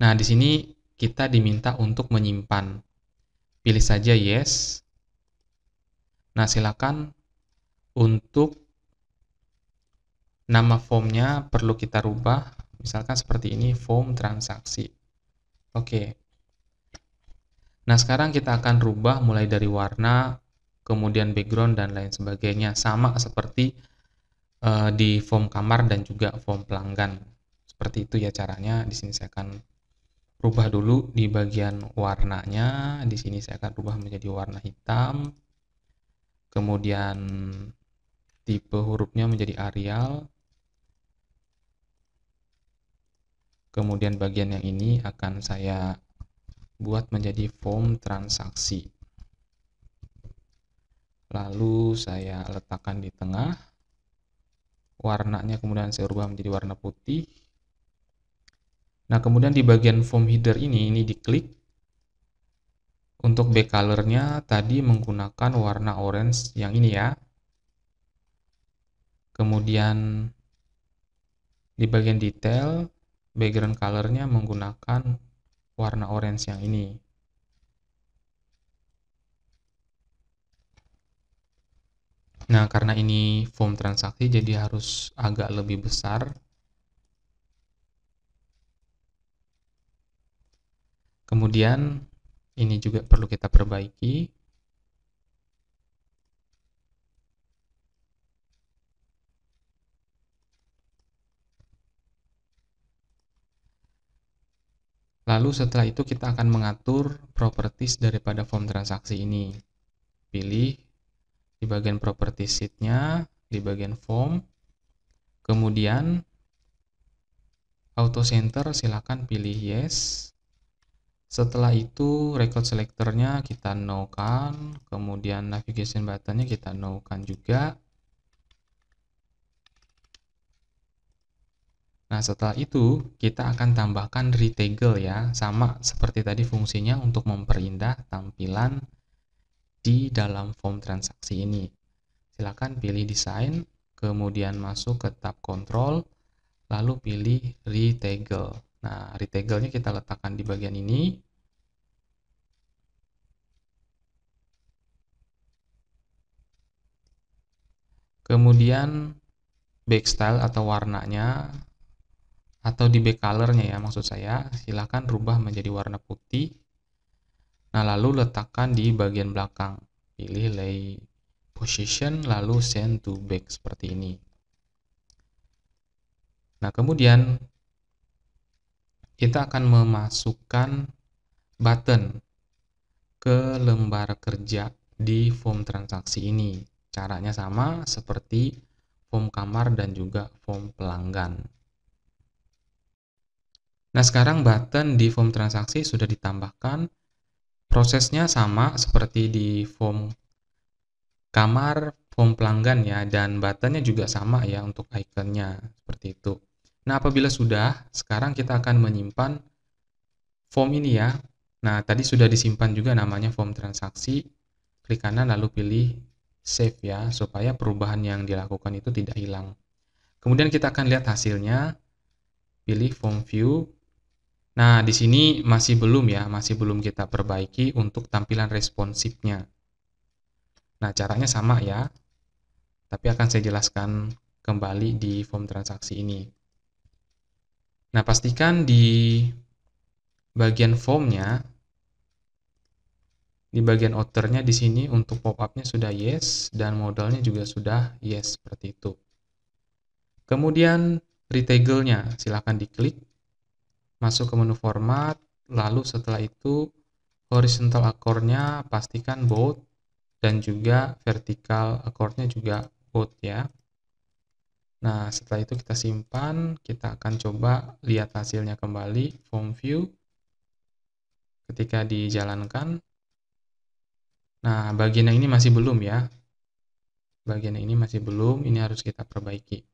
Nah, di sini kita diminta untuk menyimpan. Pilih saja Yes. Nah, silakan untuk nama formnya perlu kita rubah. Misalkan seperti ini, form transaksi. Oke. Nah, sekarang kita akan rubah mulai dari warna, kemudian background, dan lain sebagainya. Sama seperti di form kamar dan juga form pelanggan. Seperti itu ya caranya. Di sini saya akan rubah dulu di bagian warnanya. Di sini saya akan rubah menjadi warna hitam. Kemudian tipe hurufnya menjadi Arial. Kemudian bagian yang ini akan saya buat menjadi form transaksi. Lalu saya letakkan di tengah. Warnanya kemudian saya ubah menjadi warna putih. Nah, kemudian di bagian form header ini diklik. Untuk back color-nya tadi menggunakan warna orange yang ini ya. Kemudian di bagian detail, background color-nya menggunakan warna orange yang ini. Nah, karena ini form transaksi jadi harus agak lebih besar. Kemudian ini juga perlu kita perbaiki. Lalu setelah itu kita akan mengatur properties daripada form transaksi ini. Pilih di bagian properties sheet-nya, di bagian form. Kemudian auto center silakan pilih yes. Setelah itu record selector-nya kita no-kan, kemudian navigation button-nya kita no-kan juga. Nah, setelah itu kita akan tambahkan retegel ya, sama seperti tadi fungsinya untuk memperindah tampilan di dalam form transaksi ini. Silakan pilih desain, kemudian masuk ke tab control, lalu pilih retegel. Nah, retegelnya kita letakkan di bagian ini. Kemudian backstyle atau warnanya, atau di back color-nya ya maksud saya, silakan rubah menjadi warna putih. Nah, lalu letakkan di bagian belakang. Pilih lay position, lalu send to back seperti ini. Nah, kemudian kita akan memasukkan button ke lembar kerja di form transaksi ini. Caranya sama seperti form kamar dan juga form pelanggan. Nah, sekarang button di form transaksi sudah ditambahkan. Prosesnya sama seperti di form kamar, form pelanggan ya, dan buttonnya juga sama ya untuk ikonnya, seperti itu. Nah, apabila sudah, sekarang kita akan menyimpan form ini ya. Nah, tadi sudah disimpan juga namanya form transaksi. Klik kanan lalu pilih save ya, supaya perubahan yang dilakukan itu tidak hilang. Kemudian kita akan lihat hasilnya. Pilih form view. Nah, di sini masih belum ya, masih belum kita perbaiki untuk tampilan responsifnya. Nah, caranya sama ya, tapi akan saya jelaskan kembali di form transaksi ini. Nah, pastikan di bagian formnya, di bagian outernya di sini untuk pop-up-nya sudah yes, dan modalnya juga sudah yes, seperti itu. Kemudian retaggle-nya, silahkan diklik, masuk ke menu format, lalu setelah itu horizontal accord-nya pastikan bold, dan juga vertical accord-nya juga bold ya. Nah, setelah itu kita simpan, kita akan coba lihat hasilnya kembali, form view, ketika dijalankan. Nah, bagian yang ini masih belum ya. Bagian yang ini masih belum, ini harus kita perbaiki.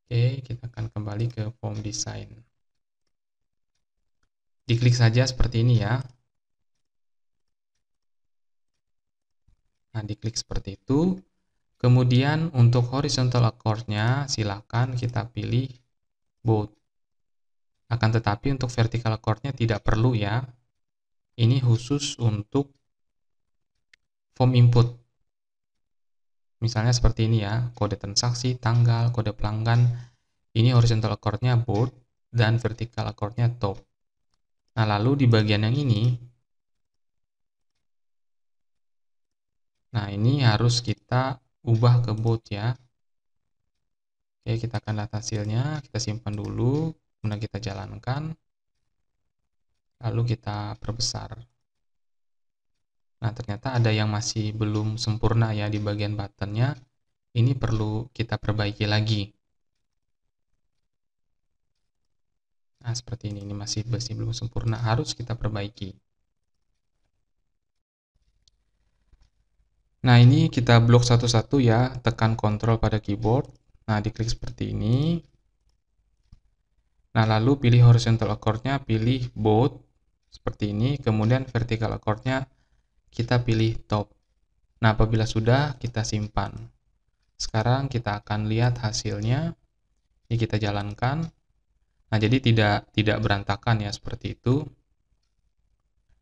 Oke, kita akan kembali ke form design. Diklik saja seperti ini ya. Nah, diklik seperti itu. Kemudian untuk horizontal accord-nya, silakan kita pilih bold. Akan tetapi untuk vertical accord-nya tidak perlu ya. Ini khusus untuk form input. Misalnya seperti ini ya, kode transaksi, tanggal, kode pelanggan. Ini horizontal accord-nya bold dan vertical accord-nya top. Nah, lalu di bagian yang ini, nah ini harus kita ubah ke bold ya. Oke, kita akan lihat hasilnya, kita simpan dulu, kemudian kita jalankan, lalu kita perbesar. Nah, ternyata ada yang masih belum sempurna ya di bagian buttonnya. Ini perlu kita perbaiki lagi. Nah, seperti ini masih belum sempurna, harus kita perbaiki. Nah, ini kita blok satu-satu ya, tekan Ctrl pada keyboard. Nah, diklik seperti ini. Nah, lalu pilih horizontal accord-nya, pilih bold, seperti ini. Kemudian vertical accord-nya kita pilih top. Nah, apabila sudah, kita simpan. Sekarang kita akan lihat hasilnya. Ini kita jalankan. Nah, jadi tidak berantakan ya, seperti itu.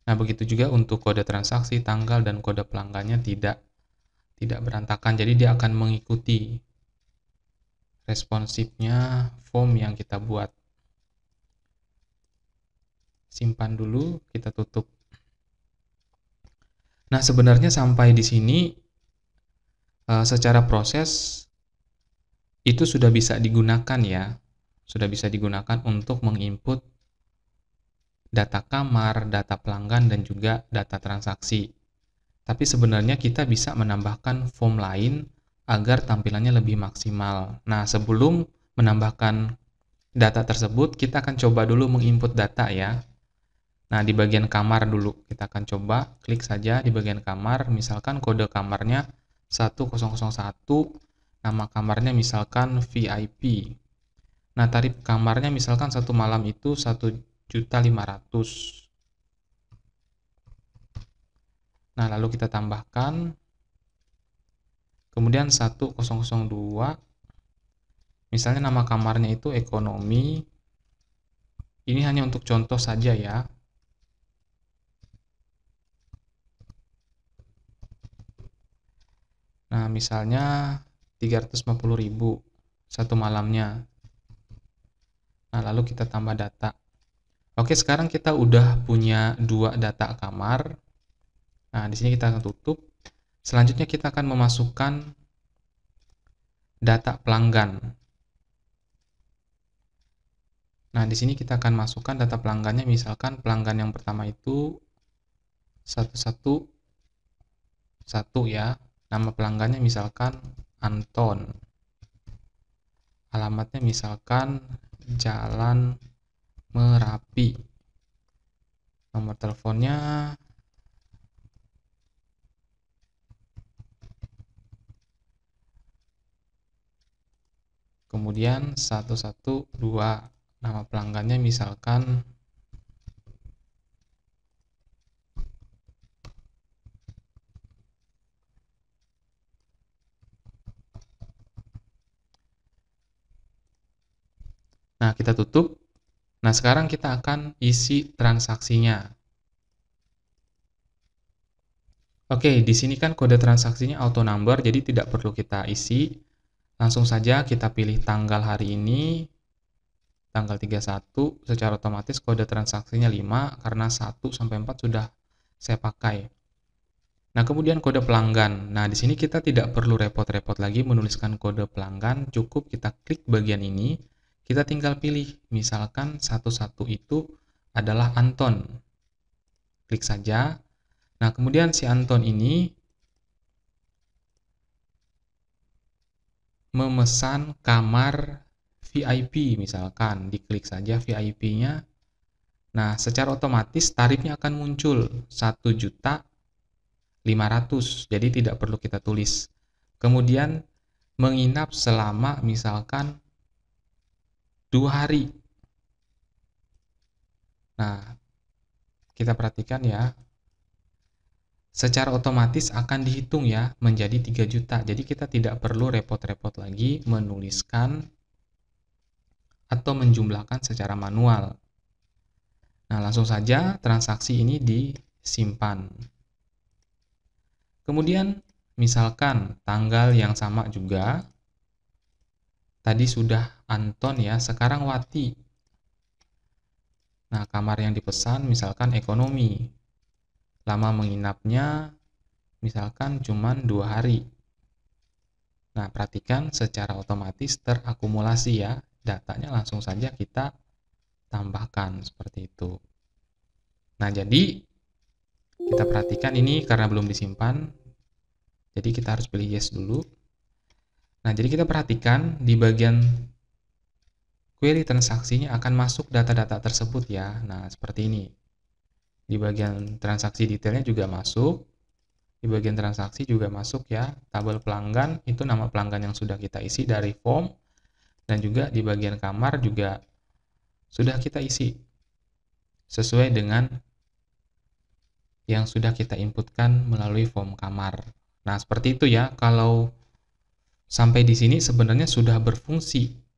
Nah, begitu juga untuk kode transaksi, tanggal, dan kode pelanggannya tidak berantakan. Jadi dia akan mengikuti responsifnya form yang kita buat. Simpan dulu, kita tutup. Nah, sebenarnya sampai di sini secara proses itu sudah bisa digunakan ya. Sudah bisa digunakan untuk menginput data kamar, data pelanggan, dan juga data transaksi. Tapi sebenarnya kita bisa menambahkan form lain agar tampilannya lebih maksimal. Nah, sebelum menambahkan data tersebut, kita akan coba dulu menginput data ya. Nah, di bagian kamar dulu, kita akan coba klik saja di bagian kamar, misalkan kode kamarnya 1001, nama kamarnya misalkan VIP. Nah, tarif kamarnya misalkan satu malam itu 1.500.000. Nah, lalu kita tambahkan, kemudian 1002, misalnya nama kamarnya itu ekonomi. Ini hanya untuk contoh saja ya. Nah, misalnya 350.000 satu malamnya. Nah, lalu kita tambah data. Oke, sekarang kita udah punya dua data kamar. Nah, di sini kita akan tutup. Selanjutnya kita akan memasukkan data pelanggan. Nah, di sini kita akan masukkan data pelanggannya, misalkan pelanggan yang pertama itu 111 ya. Nama pelanggannya misalkan Anton. Alamatnya misalkan Jalan Merapi. Nomor teleponnya kemudian 112. Nama pelanggannya misalkan Nah, kita tutup. Nah, sekarang kita akan isi transaksinya. Oke, di sini kan kode transaksinya auto number, jadi tidak perlu kita isi. Langsung saja kita pilih tanggal hari ini, tanggal 31, secara otomatis kode transaksinya 5, karena 1 sampai 4 sudah saya pakai. Nah, kemudian kode pelanggan. Nah, di sini kita tidak perlu repot-repot lagi menuliskan kode pelanggan, cukup kita klik bagian ini, kita tinggal pilih, misalkan 11 itu adalah Anton. Klik saja. Nah, kemudian si Anton ini memesan kamar VIP misalkan, diklik saja VIP-nya. Nah, secara otomatis tarifnya akan muncul 1.500.000, jadi tidak perlu kita tulis. Kemudian menginap selama misalkan 2 hari. Nah, kita perhatikan ya, secara otomatis akan dihitung ya menjadi 3 juta. Jadi kita tidak perlu repot-repot lagi menuliskan atau menjumlahkan secara manual. Nah, langsung saja transaksi ini disimpan. Kemudian, misalkan tanggal yang sama juga, tadi sudah Anton ya, sekarang Wati. Nah, kamar yang dipesan misalkan ekonomi. Lama menginapnya misalkan cuma 2 hari. Nah, perhatikan secara otomatis terakumulasi ya, datanya langsung saja kita tambahkan seperti itu. Nah, jadi kita perhatikan ini karena belum disimpan, jadi kita harus pilih yes dulu. Nah, jadi kita perhatikan di bagian query transaksinya akan masuk data-data tersebut ya. Nah, seperti ini. Di bagian transaksi detailnya juga masuk. Di bagian transaksi juga masuk ya. Tabel pelanggan itu nama pelanggan yang sudah kita isi dari form. Dan juga di bagian kamar juga sudah kita isi sesuai dengan yang sudah kita inputkan melalui form kamar. Nah, seperti itu ya. Kalau sampai di sini sebenarnya sudah berfungsi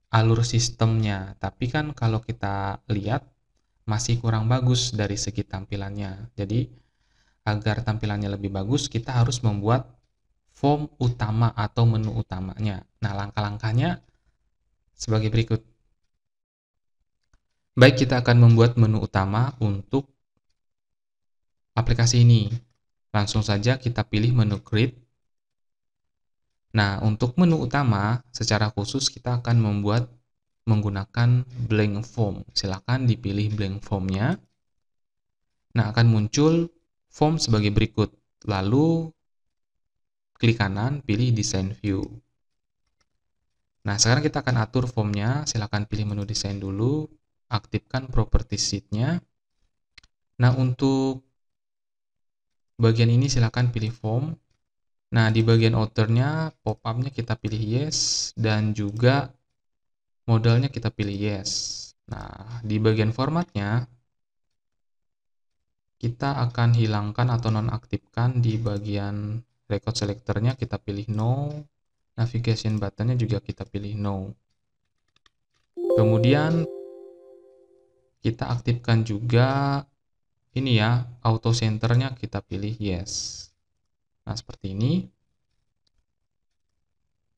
alur sistemnya, tapi kan kalau kita lihat masih kurang bagus dari segi tampilannya. Jadi, agar tampilannya lebih bagus, kita harus membuat form utama atau menu utamanya. Nah, langkah-langkahnya sebagai berikut. Baik, kita akan membuat menu utama untuk aplikasi ini. Langsung saja kita pilih menu Create. Nah, untuk menu utama, secara khusus kita akan membuat menggunakan blank form. Silakan dipilih blank formnya. Nah, akan muncul form sebagai berikut. Lalu, klik kanan, pilih Design View. Nah, sekarang kita akan atur formnya. Silakan pilih menu desain dulu. Aktifkan property sheet-nya. Nah, untuk bagian ini silakan pilih form. Nah, di bagian outer-nya, pop-up-nya kita pilih yes, dan juga modelnya kita pilih yes. Nah, di bagian formatnya, kita akan hilangkan atau nonaktifkan di bagian record selector-nya, kita pilih no. Navigation button-nya juga kita pilih no. Kemudian, kita aktifkan juga ini ya, auto center-nya kita pilih yes. Nah, seperti ini.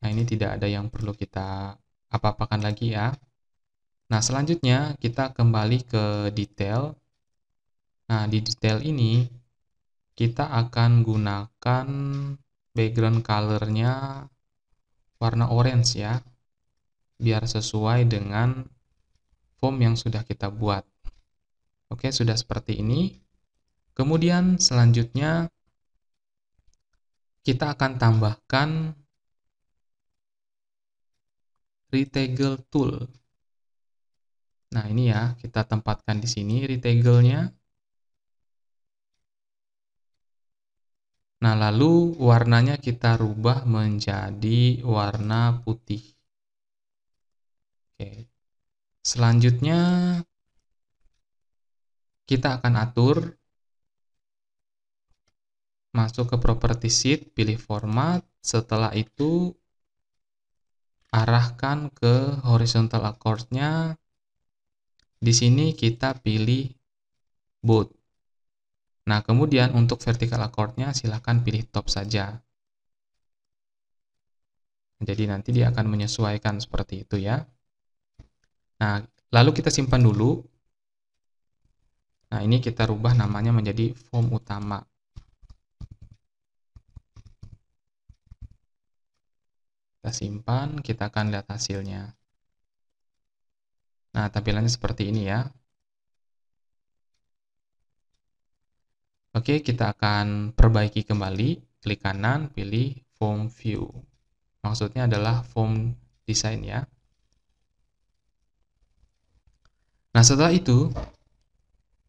Nah, ini tidak ada yang perlu kita apa-apakan lagi ya. Nah, selanjutnya kita kembali ke detail. Nah, di detail ini kita akan gunakan background color-nya warna orange ya, biar sesuai dengan form yang sudah kita buat. Oke, sudah seperti ini. Kemudian selanjutnya kita akan tambahkan Retagle Tool. Nah, ini ya, kita tempatkan di sini retagle-nya. Nah, lalu warnanya kita rubah menjadi warna putih. Oke. Selanjutnya kita akan atur, masuk ke property sheet, pilih format, setelah itu arahkan ke horizontal accord-nya. Di sini kita pilih bold. Nah, kemudian untuk vertical accord-nya silahkan pilih top saja. Jadi nanti dia akan menyesuaikan seperti itu ya. Nah, lalu kita simpan dulu. Nah, ini kita rubah namanya menjadi form utama. Kita simpan, kita akan lihat hasilnya. Nah, tampilannya seperti ini ya. Oke, kita akan perbaiki kembali. Klik kanan, pilih Form View. Maksudnya adalah form design ya. Nah, setelah itu,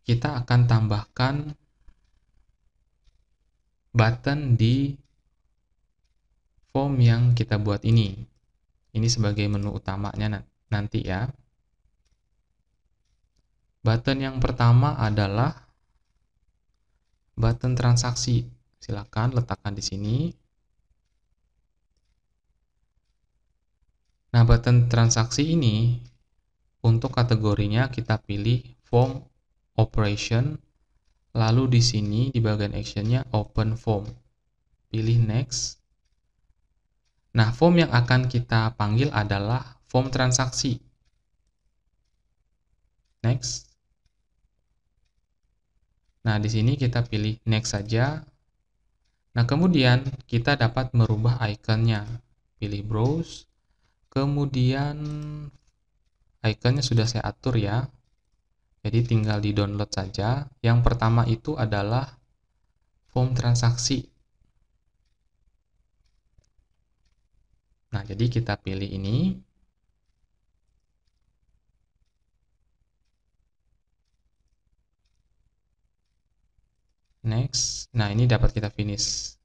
kita akan tambahkan button di form yang kita buat ini. Ini sebagai menu utamanya nanti ya. Button yang pertama adalah button transaksi. Silakan letakkan di sini. Nah, button transaksi ini untuk kategorinya kita pilih form operation, lalu di sini di bagian actionnya open form. Pilih next. Nah, form yang akan kita panggil adalah form transaksi. Next. Nah, di sini kita pilih next saja. Nah, kemudian kita dapat merubah ikonnya. Pilih browse. Kemudian ikonnya sudah saya atur ya. Jadi tinggal di-download saja. Yang pertama itu adalah form transaksi. Nah, jadi kita pilih ini. Next. Nah, ini dapat kita finish.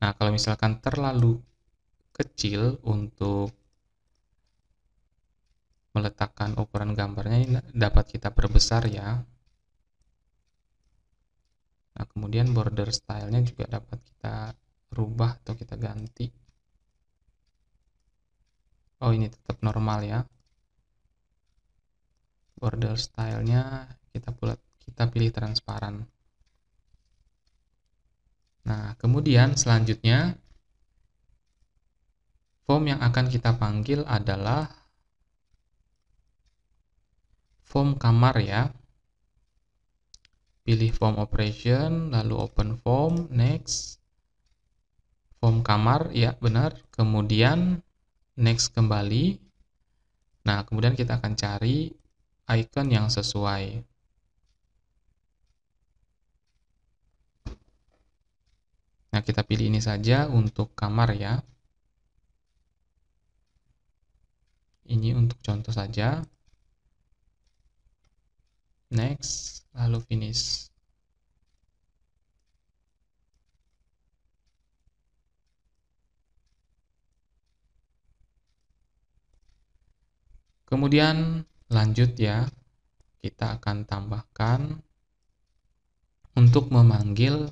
Nah, kalau misalkan terlalu kecil untuk meletakkan ukuran gambarnya, ini dapat kita perbesar ya. Nah, kemudian border style-nya juga dapat kita rubah atau kita ganti. Oh, ini tetap normal ya. Border style-nya kita pilih transparan. Nah, kemudian selanjutnya form yang akan kita panggil adalah form kamar ya. Pilih form operation, lalu open form, next. Form kamar, ya benar. Kemudian next kembali. Nah, kemudian kita akan cari icon yang sesuai. Nah, kita pilih ini saja untuk kamar ya. Ini untuk contoh saja. Next, lalu finish. Kemudian lanjut ya, kita akan tambahkan untuk memanggil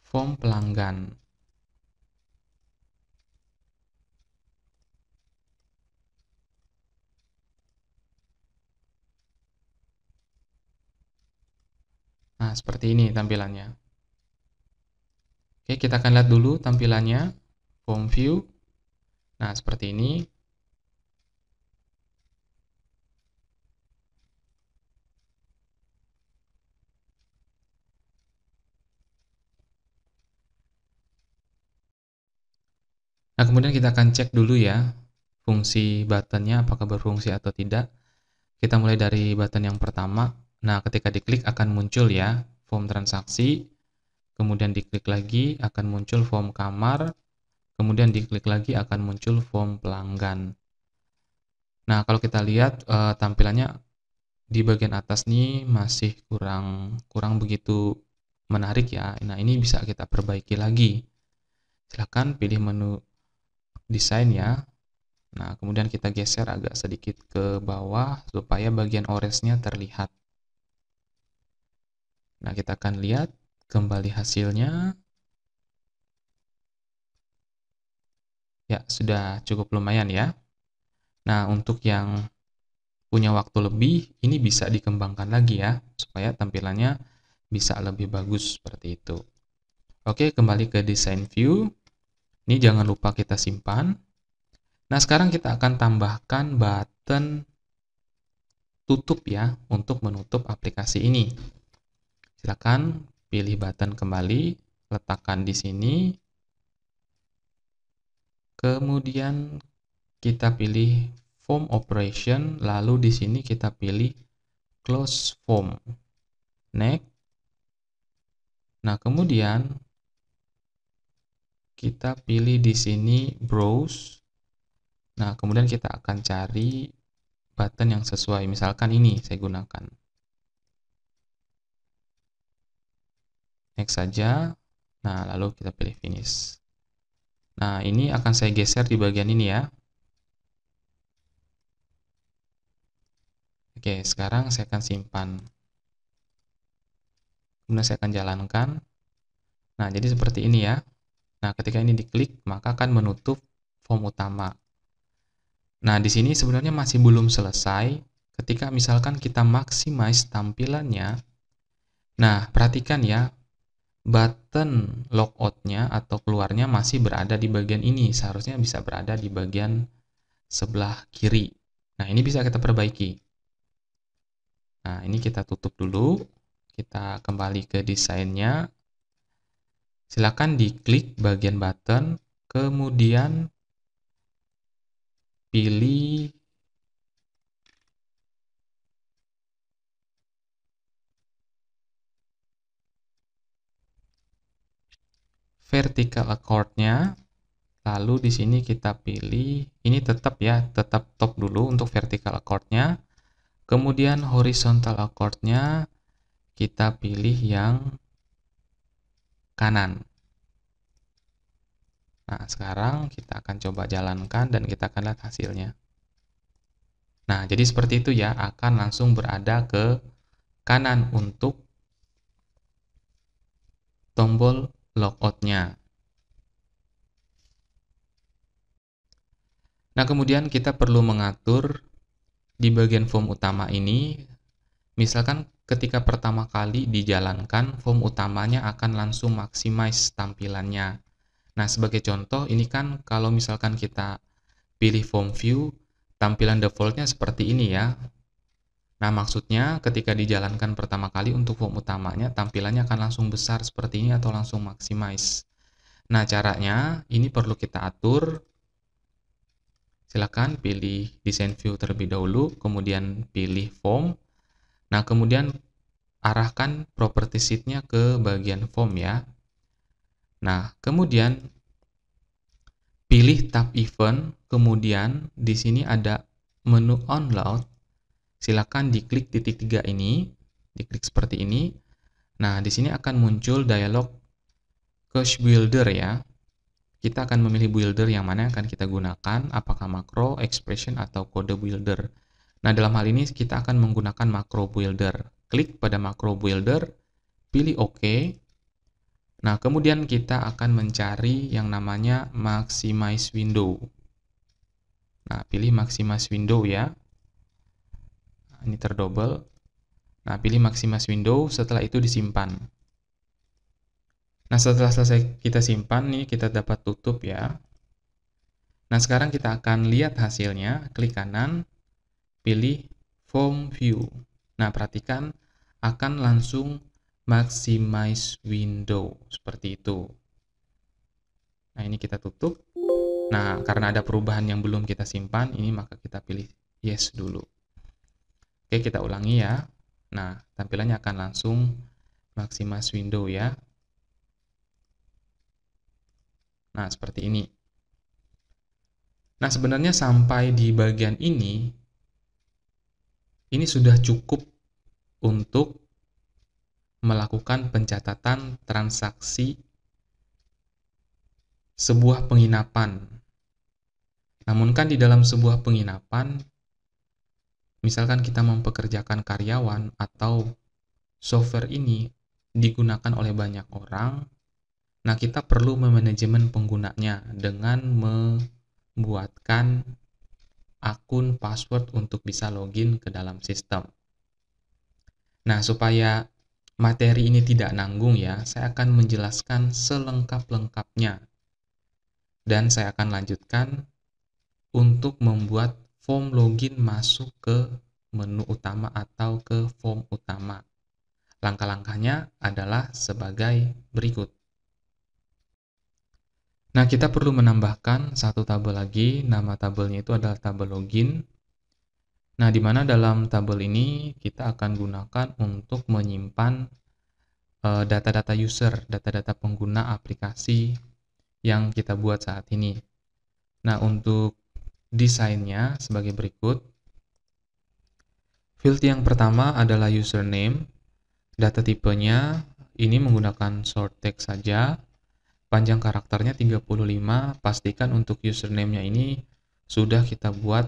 form pelanggan. Nah, seperti ini tampilannya. Oke, kita akan lihat dulu tampilannya, form view. Nah, seperti ini. Nah, kemudian kita akan cek dulu ya, fungsi buttonnya apakah berfungsi atau tidak. Kita mulai dari button yang pertama. Nah, ketika diklik akan muncul ya form transaksi, kemudian diklik lagi akan muncul form kamar, kemudian diklik lagi akan muncul form pelanggan. Nah, kalau kita lihat tampilannya di bagian atas nih masih kurang begitu menarik ya. Nah, ini bisa kita perbaiki lagi. Silahkan pilih menu desain ya. Nah, kemudian kita geser agak sedikit ke bawah supaya bagian orange-nya terlihat. Nah, kita akan lihat kembali hasilnya. Ya, sudah cukup lumayan ya. Nah, untuk yang punya waktu lebih, ini bisa dikembangkan lagi ya, supaya tampilannya bisa lebih bagus seperti itu. Oke, kembali ke desain view. Ini jangan lupa kita simpan. Nah, sekarang kita akan tambahkan button tutup ya, untuk menutup aplikasi ini. Silakan pilih button kembali, letakkan di sini. Kemudian kita pilih form operation, lalu di sini kita pilih close form. Next. Nah, kemudian kita pilih di sini browse. Nah, kemudian kita akan cari button yang sesuai. Misalkan ini saya gunakan. Next saja. Nah, lalu kita pilih finish. Nah, ini akan saya geser di bagian ini ya. Oke, sekarang saya akan simpan. Kemudian saya akan jalankan. Nah, jadi seperti ini ya. Nah, ketika ini diklik, maka akan menutup form utama. Nah, di sini sebenarnya masih belum selesai. Ketika misalkan kita maximize tampilannya, nah, perhatikan ya, button logout-nya atau keluarnya masih berada di bagian ini. Seharusnya bisa berada di bagian sebelah kiri. Nah, ini bisa kita perbaiki. Nah, ini kita tutup dulu. Kita kembali ke desainnya. Silakan diklik bagian button, kemudian pilih vertical accord-nya. Lalu di sini kita pilih, ini tetap ya, tetap top dulu untuk vertical accord-nya. Kemudian horizontal accord-nya kita pilih yang kanan. Nah, sekarang kita akan coba jalankan dan kita akan lihat hasilnya. Nah, jadi seperti itu ya, akan langsung berada ke kanan untuk tombol logout-nya. Nah, kemudian kita perlu mengatur di bagian form utama ini, misalkan ketika pertama kali dijalankan, form utamanya akan langsung maximize tampilannya. Nah, sebagai contoh, ini kan kalau misalkan kita pilih form view, tampilan defaultnya seperti ini ya. Nah, maksudnya ketika dijalankan pertama kali untuk form utamanya, tampilannya akan langsung besar seperti ini atau langsung maximize. Nah, caranya ini perlu kita atur. Silakan pilih design view terlebih dahulu, kemudian pilih form. Nah, kemudian arahkan property sheet-nya ke bagian form ya. Nah, kemudian pilih tab event, kemudian di sini ada menu onload. Silakan diklik titik 3 ini, diklik seperti ini. Nah, di sini akan muncul dialog cache builder ya. Kita akan memilih builder yang mana yang akan kita gunakan, apakah makro, expression, atau kode builder. Nah, dalam hal ini kita akan menggunakan makro builder. Klik pada makro builder, pilih OK. Nah, kemudian kita akan mencari yang namanya maximize window. Nah, pilih maximize window ya. Nah, ini terdouble. Nah, pilih maximize window, setelah itu disimpan. Nah, setelah selesai kita simpan, nih kita dapat tutup ya. Nah, sekarang kita akan lihat hasilnya. Klik kanan, pilih form view. Nah, perhatikan akan langsung maximize window. Seperti itu. Nah, ini kita tutup. Nah, karena ada perubahan yang belum kita simpan, ini maka kita pilih yes dulu. Oke, kita ulangi ya. Nah, tampilannya akan langsung maximize window ya. Nah, seperti ini. Nah, sebenarnya sampai di bagian ini sudah cukup untuk melakukan pencatatan transaksi sebuah penginapan. Namun kan di dalam sebuah penginapan, misalkan kita mempekerjakan karyawan atau software ini digunakan oleh banyak orang, nah kita perlu memanajemen penggunanya dengan membuatkan akun password untuk bisa login ke dalam sistem. Nah, supaya materi ini tidak nanggung ya, saya akan menjelaskan selengkap-lengkapnya. Dan saya akan lanjutkan untuk membuat form login masuk ke menu utama atau ke form utama. Langkah-langkahnya adalah sebagai berikut. Nah, kita perlu menambahkan satu tabel lagi, nama tabelnya itu adalah tabel login. Nah, di mana dalam tabel ini kita akan gunakan untuk menyimpan data-data user, data-data pengguna aplikasi yang kita buat saat ini. Nah, untuk desainnya sebagai berikut. Field yang pertama adalah username. Data tipenya ini menggunakan short text saja. Panjang karakternya 35, pastikan untuk username-nya ini sudah kita buat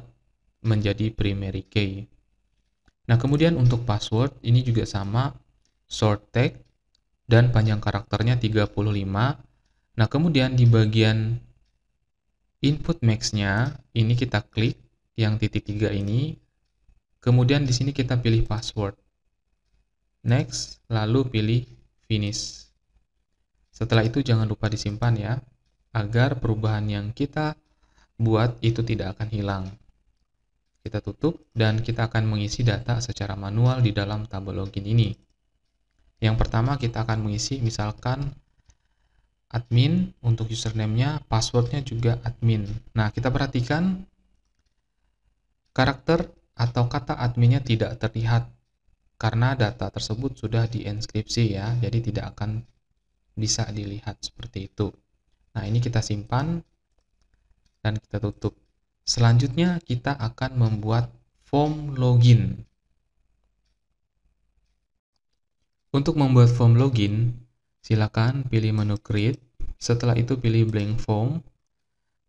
menjadi primary key. Nah, kemudian untuk password ini juga sama, short text dan panjang karakternya 35. Nah, kemudian di bagian input max-nya ini kita klik yang titik 3 ini. Kemudian di sini kita pilih password. Next, lalu pilih finish. Setelah itu jangan lupa disimpan ya, agar perubahan yang kita buat itu tidak akan hilang. Kita tutup dan kita akan mengisi data secara manual di dalam tabel login ini. Yang pertama kita akan mengisi misalkan admin untuk username-nya, password-nya juga admin. Nah, kita perhatikan karakter atau kata adminnya tidak terlihat karena data tersebut sudah dienkripsi ya, jadi tidak akan bisa dilihat seperti itu. Nah, ini kita simpan dan kita tutup. Selanjutnya kita akan membuat form login. Untuk membuat form login, silakan pilih menu create, setelah itu pilih blank form,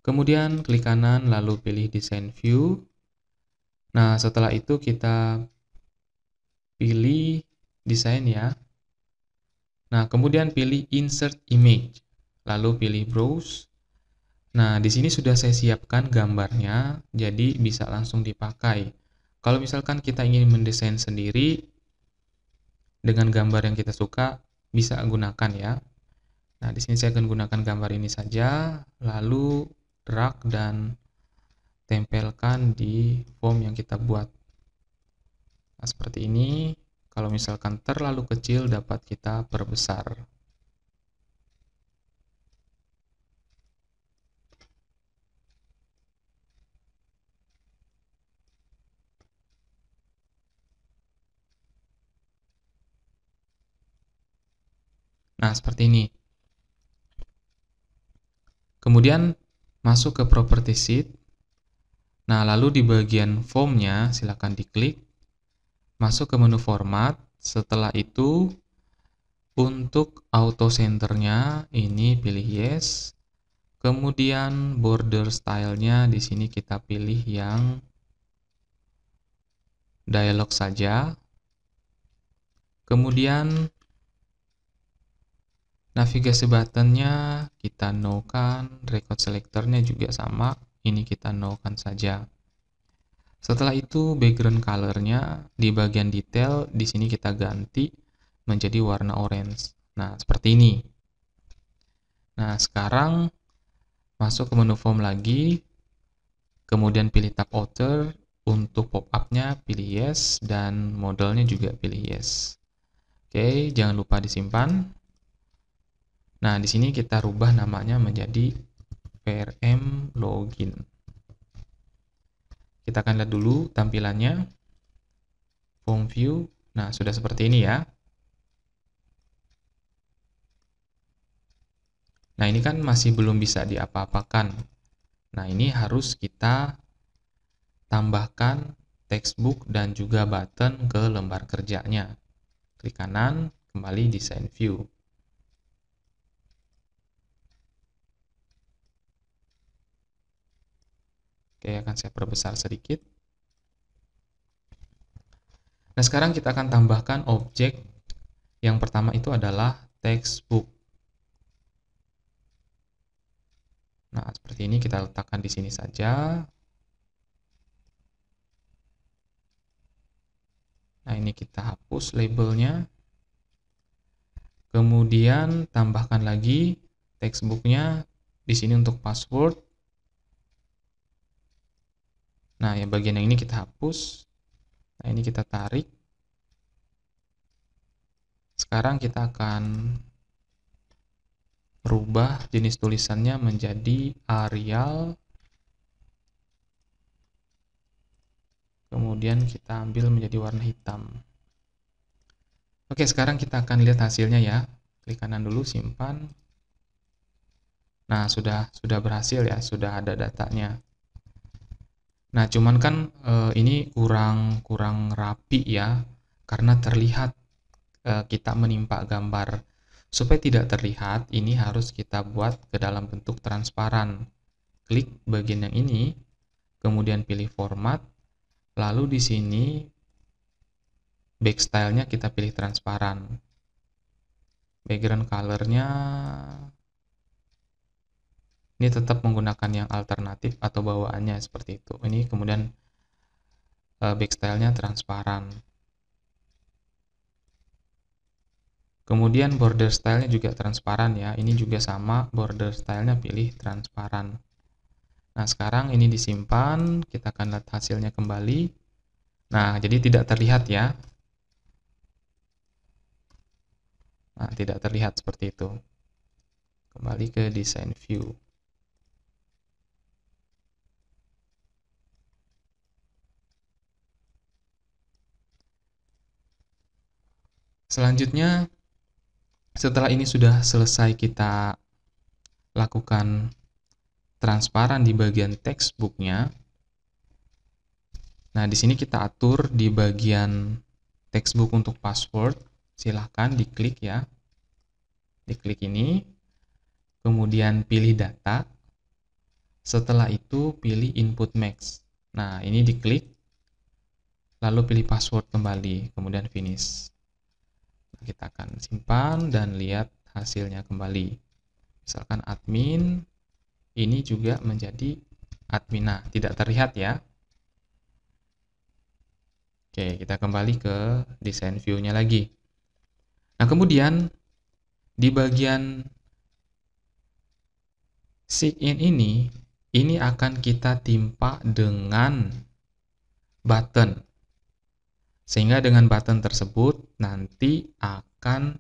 kemudian klik kanan lalu pilih design view. Nah, setelah itu kita pilih desain ya. Nah, kemudian pilih insert image, lalu pilih browse. Nah, di sini sudah saya siapkan gambarnya, jadi bisa langsung dipakai. Kalau misalkan kita ingin mendesain sendiri dengan gambar yang kita suka, bisa gunakan ya. Nah, di sini saya akan gunakan gambar ini saja, lalu drag dan tempelkan di form yang kita buat. Nah, seperti ini. Kalau misalkan terlalu kecil dapat kita perbesar. Nah, seperti ini. Kemudian masuk ke property sheet. Nah, lalu di bagian formnya silakan diklik. Masuk ke menu format. Setelah itu untuk auto centernya ini pilih yes. Kemudian border stylenya di sini kita pilih yang dialog saja. Kemudian navigasi buttonnya kita no kan, record selectornya juga sama, ini kita no kan saja. Setelah itu background colornya di bagian detail di sini kita ganti menjadi warna orange. Nah, seperti ini. Nah, sekarang masuk ke menu form lagi, kemudian pilih tab outer, untuk pop-up-nya pilih yes, dan modelnya juga pilih yes. Oke, jangan lupa disimpan. Nah, di sini kita rubah namanya menjadi VRM login. Kita akan lihat dulu tampilannya. Home view. Nah, sudah seperti ini ya. Nah, ini kan masih belum bisa diapa-apakan. Nah, ini harus kita tambahkan textbook dan juga button ke lembar kerjanya. Klik kanan, kembali desain view. Oke, akan saya perbesar sedikit. Nah, sekarang kita akan tambahkan objek. Yang pertama itu adalah textbook. Nah, seperti ini kita letakkan di sini saja. Nah, ini kita hapus labelnya. Kemudian tambahkan lagi textbooknya di sini untuk password. Nah, yang bagian yang ini kita hapus. Nah, ini kita tarik. Sekarang kita akan rubah jenis tulisannya menjadi Arial. Kemudian kita ambil menjadi warna hitam. Oke, sekarang kita akan lihat hasilnya ya. Klik kanan dulu, simpan. Nah, sudah berhasil ya, sudah ada datanya. Nah, cuman kan ini kurang rapi ya, karena terlihat kita menimpa gambar. Supaya tidak terlihat, ini harus kita buat ke dalam bentuk transparan. Klik bagian yang ini, kemudian pilih format, lalu di sini back style-nya kita pilih transparan. Background color-nya ini tetap menggunakan yang alternatif atau bawaannya seperti itu. Ini kemudian back style-nya transparan. Kemudian border style-nya juga transparan ya. Ini juga sama, border style-nya pilih transparan. Nah, sekarang ini disimpan, kita akan lihat hasilnya kembali. Nah, jadi tidak terlihat ya. Nah, tidak terlihat seperti itu. Kembali ke design view. Selanjutnya, setelah ini sudah selesai kita lakukan transparan di bagian textbook-nya. Nah, di sini kita atur di bagian textbook untuk password. Silahkan diklik ya. Diklik ini. Kemudian pilih data. Setelah itu pilih input max. Nah, ini diklik. Lalu pilih password kembali. Kemudian finish. Kita akan simpan dan lihat hasilnya kembali. Misalkan admin. Ini juga menjadi admin. Nah, tidak terlihat ya. Oke, kita kembali ke desain view-nya lagi. Nah, kemudian di bagian sign ini akan kita timpa dengan button. Sehingga dengan button tersebut nanti akan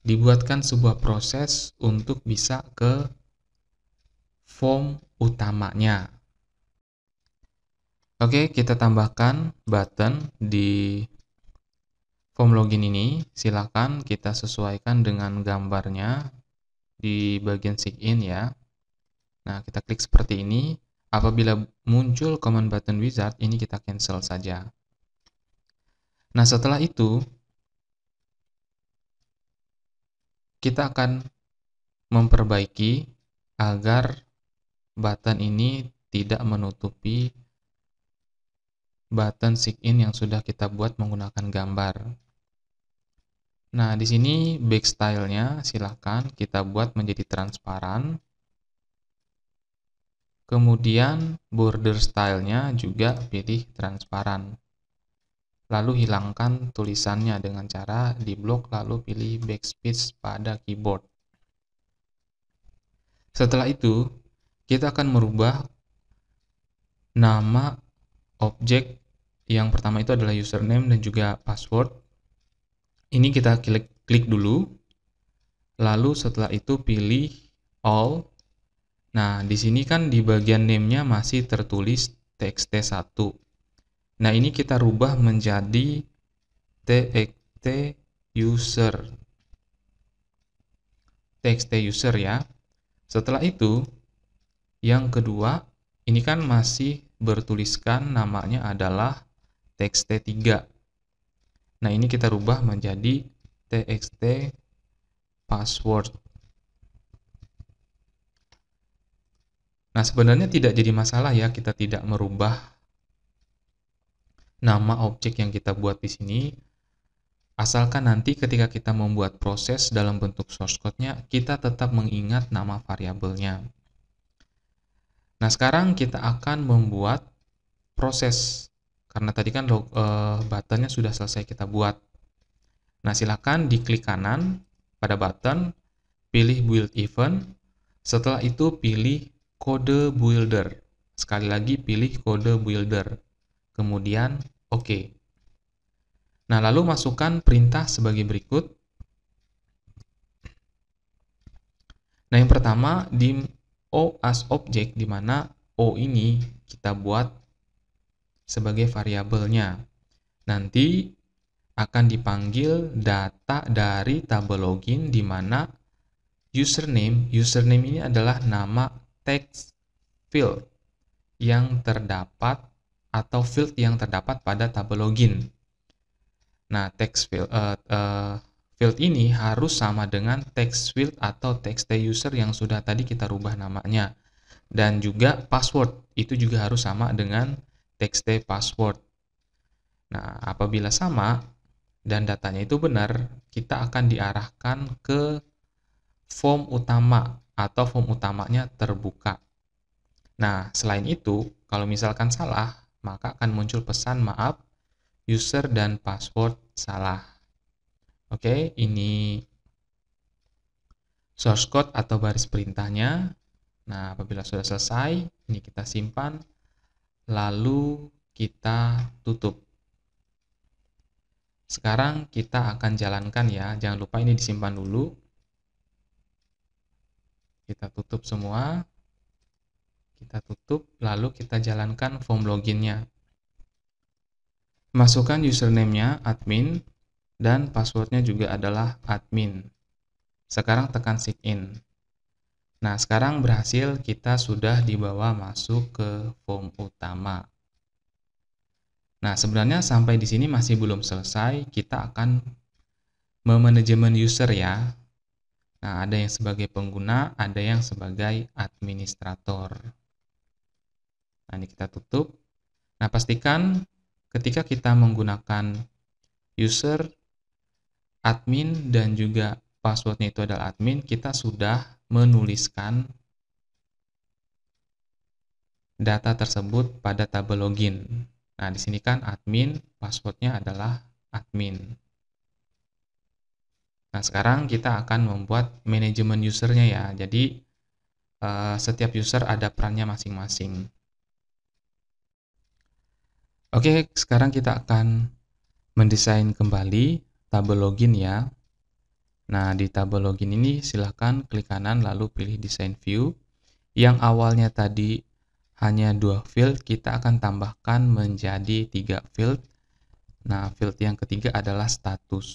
dibuatkan sebuah proses untuk bisa ke form utamanya. Oke, kita tambahkan button di form login ini. Silakan kita sesuaikan dengan gambarnya di bagian sign ya. Nah, kita klik seperti ini. Apabila muncul command button wizard, ini kita cancel saja. Nah, setelah itu kita akan memperbaiki agar button ini tidak menutupi button sign yang sudah kita buat menggunakan gambar. Nah, di sini back style-nya silahkan kita buat menjadi transparan. Kemudian border style-nya juga pilih transparan. Lalu hilangkan tulisannya dengan cara diblok lalu pilih backspace pada keyboard. Setelah itu, kita akan merubah nama objek. Yang pertama itu adalah username dan juga password. Ini kita klik dulu. Lalu setelah itu pilih all. Nah, di sini kan di bagian name-nya masih tertulis txt1. Nah, ini kita rubah menjadi txt user. txt user ya. Setelah itu, yang kedua, ini kan masih bertuliskan namanya adalah txt3. Nah, ini kita rubah menjadi txt password. Nah, sebenarnya tidak jadi masalah ya kita tidak merubah nama objek yang kita buat di sini, asalkan nanti ketika kita membuat proses dalam bentuk source code-nya, kita tetap mengingat nama variabelnya. Nah, sekarang kita akan membuat proses, karena tadi kan buttonnya sudah selesai kita buat. Nah, silakan diklik kanan pada button, pilih build event, setelah itu pilih kode builder. Sekali lagi pilih kode builder, kemudian OK. Nah, lalu masukkan perintah sebagai berikut. Nah, yang pertama di O as object, di mana O ini kita buat sebagai variabelnya. Nanti akan dipanggil data dari tabel login, di mana username ini adalah nama text field yang terdapat atau field yang terdapat pada tabel login. Nah, text field ini harus sama dengan text field atau text user yang sudah tadi kita rubah namanya. Dan juga password itu juga harus sama dengan text password. Nah, apabila sama dan datanya itu benar, kita akan diarahkan ke form utama atau form utamanya terbuka. Nah, selain itu, kalau misalkan salah, maka akan muncul pesan maaf, user dan password salah. Oke, ini source code atau baris perintahnya. Nah, apabila sudah selesai, ini kita simpan, lalu kita tutup. Sekarang kita akan jalankan ya, jangan lupa ini disimpan dulu. Kita tutup semua. Kita tutup, lalu kita jalankan form loginnya. Masukkan username-nya admin, dan passwordnya juga adalah admin. Sekarang tekan sign. Nah, sekarang berhasil, kita sudah dibawa masuk ke form utama. Nah, sebenarnya sampai di sini masih belum selesai, kita akan memanajemen user ya. Nah, ada yang sebagai pengguna, ada yang sebagai administrator. Nah, ini kita tutup. Nah, pastikan ketika kita menggunakan user, admin, dan juga passwordnya itu adalah admin, kita sudah menuliskan data tersebut pada tabel login. Nah, di sini kan admin, passwordnya adalah admin. Nah, sekarang kita akan membuat manajemen usernya ya. Jadi, setiap user ada perannya masing-masing. Oke, sekarang kita akan mendesain kembali tabel login ya. Nah, di tabel login ini silahkan klik kanan lalu pilih design view. Yang awalnya tadi hanya 2 field, kita akan tambahkan menjadi 3 field. Nah, field yang ketiga adalah status.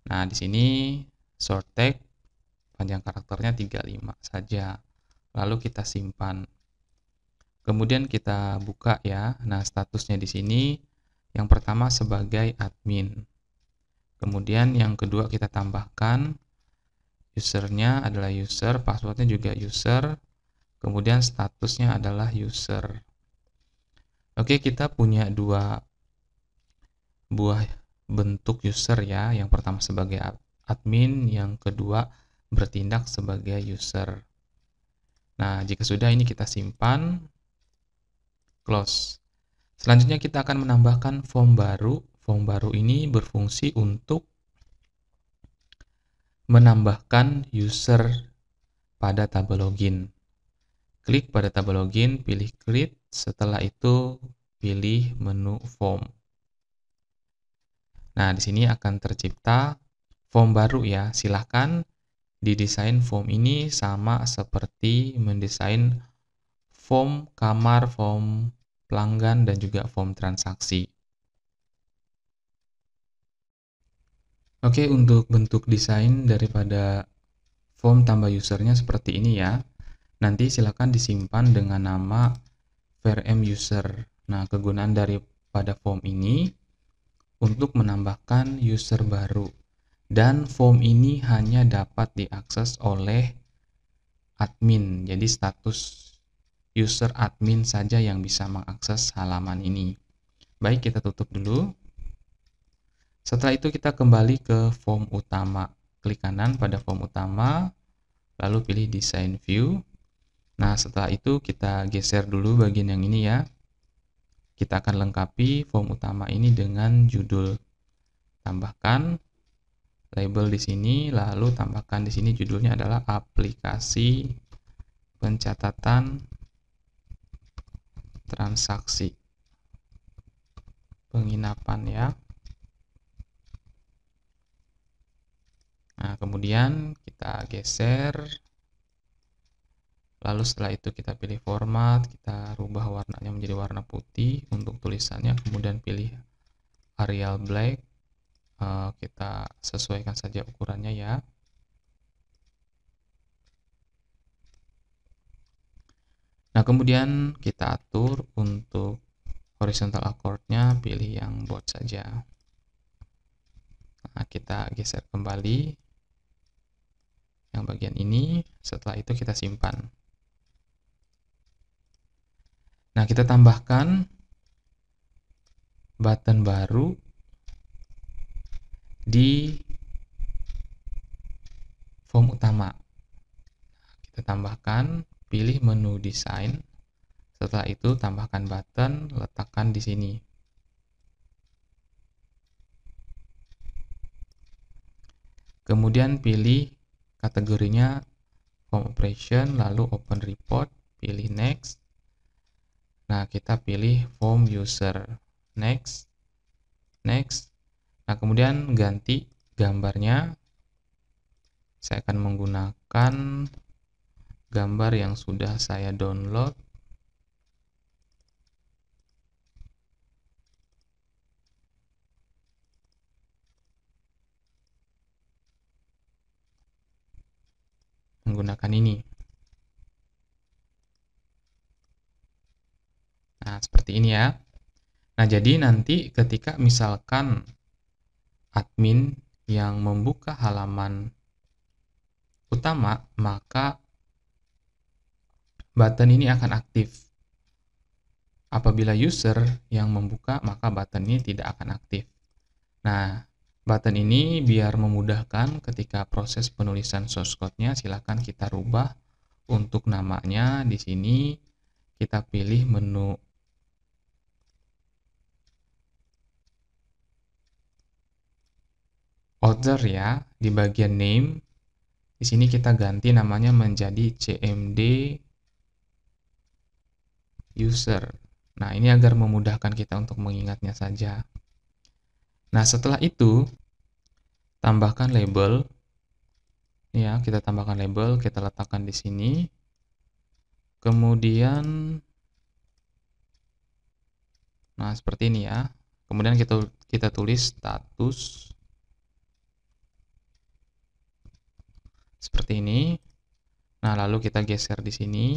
Nah, di sini short tag panjang karakternya 35 saja. Lalu kita simpan. Kemudian kita buka ya. Nah, statusnya di sini yang pertama sebagai admin. Kemudian yang kedua kita tambahkan usernya adalah user, passwordnya juga user. Kemudian statusnya adalah user. Oke, kita punya dua buah bentuk user ya. Yang pertama sebagai admin, yang kedua bertindak sebagai user. Nah, jika sudah ini kita simpan, close. Selanjutnya kita akan menambahkan form baru. Form baru ini berfungsi untuk menambahkan user pada tabel login. Klik pada tabel login, pilih create, setelah itu pilih menu form. Nah, di sini akan tercipta form baru ya. Silahkan didesain form ini sama seperti mendesain form kamar, form pelanggan, dan juga form transaksi. Oke, untuk bentuk desain daripada form tambah usernya seperti ini ya. Nanti silakan disimpan dengan nama VRM user. Nah, kegunaan daripada form ini untuk menambahkan user baru. Dan form ini hanya dapat diakses oleh admin. Jadi status user admin saja yang bisa mengakses halaman ini. Baik, kita tutup dulu. Setelah itu kita kembali ke form utama. Klik kanan pada form utama, lalu pilih design view. Nah, setelah itu kita geser dulu bagian yang ini ya. Kita akan lengkapi form utama ini dengan judul. Tambahkan label di sini, lalu tambahkan di sini judulnya adalah aplikasi pencatatan transaksi penginapan ya. Nah, kemudian kita geser. Lalu setelah itu kita pilih format, kita rubah warnanya menjadi warna putih untuk tulisannya, kemudian pilih Arial Black. Kita sesuaikan saja ukurannya ya. Nah, kemudian kita atur untuk horizontal accord-nya, pilih yang bold saja. Nah, kita geser kembali yang bagian ini, setelah itu kita simpan. Nah, kita tambahkan button baru di form utama. Kita tambahkan, pilih menu desain. Setelah itu tambahkan button, letakkan di sini. Kemudian pilih kategorinya form operation, lalu open report, pilih next. Nah, kita pilih form user, next, next. Nah, kemudian ganti gambarnya. Saya akan menggunakan gambar yang sudah saya download. Menggunakan ini. Nah, seperti ini ya. Nah, jadi nanti ketika misalkan admin yang membuka halaman utama, maka button ini akan aktif. Apabila user yang membuka, maka button ini tidak akan aktif. Nah, button ini biar memudahkan ketika proses penulisan source code-nya, silahkan kita rubah untuk namanya. Di sini kita pilih menu Other ya, di bagian name. Di sini kita ganti namanya menjadi CMD user. Nah, ini agar memudahkan kita untuk mengingatnya saja. Nah, setelah itu tambahkan label. Ya, kita tambahkan label, kita letakkan di sini. Kemudian nah, seperti ini ya. Kemudian kita tulis status seperti ini. Nah, lalu kita geser di sini.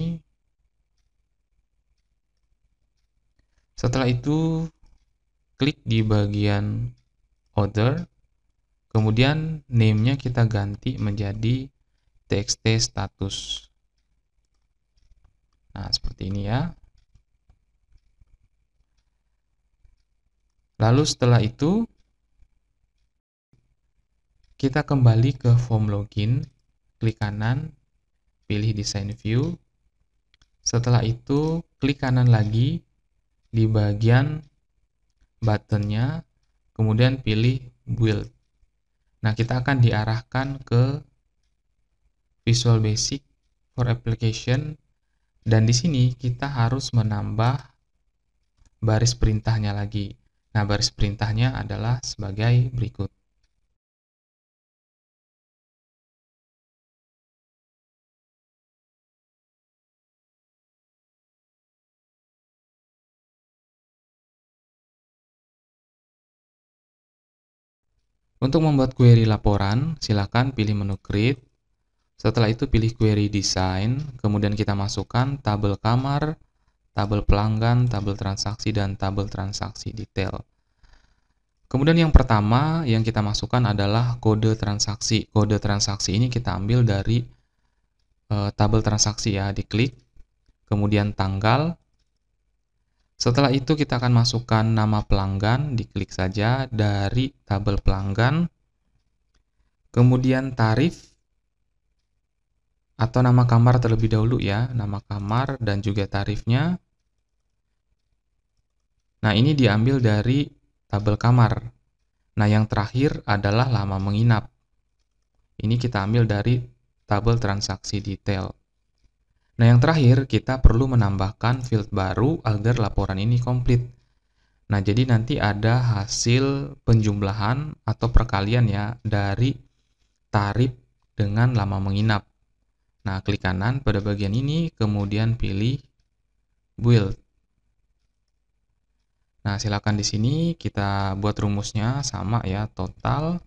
Setelah itu klik di bagian other. Kemudian name-nya kita ganti menjadi txt status. Nah, seperti ini ya. Lalu setelah itu kita kembali ke form login, klik kanan, pilih design view. Setelah itu klik kanan lagi di bagian buttonnya, kemudian pilih build. Nah, kita akan diarahkan ke Visual Basic for Application, dan di sini kita harus menambah baris perintahnya lagi. Nah, baris perintahnya adalah sebagai berikut. Untuk membuat query laporan, silakan pilih menu Create. Setelah itu pilih Query Design, kemudian kita masukkan tabel kamar, tabel pelanggan, tabel transaksi, dan tabel transaksi detail. Kemudian yang pertama yang kita masukkan adalah kode transaksi. Kode transaksi ini kita ambil dari tabel transaksi ya, diklik, kemudian tanggal. Setelah itu kita akan masukkan nama pelanggan, diklik saja dari tabel pelanggan, kemudian tarif, atau nama kamar terlebih dahulu ya, nama kamar dan juga tarifnya. Nah, ini diambil dari tabel kamar. Nah, yang terakhir adalah lama menginap. Ini kita ambil dari tabel transaksi detail. Nah, yang terakhir kita perlu menambahkan field baru agar laporan ini komplit. Nah, jadi nanti ada hasil penjumlahan atau perkalian ya dari tarif dengan lama menginap. Nah, klik kanan pada bagian ini, kemudian pilih build. Nah, silakan di sini kita buat rumusnya sama ya, total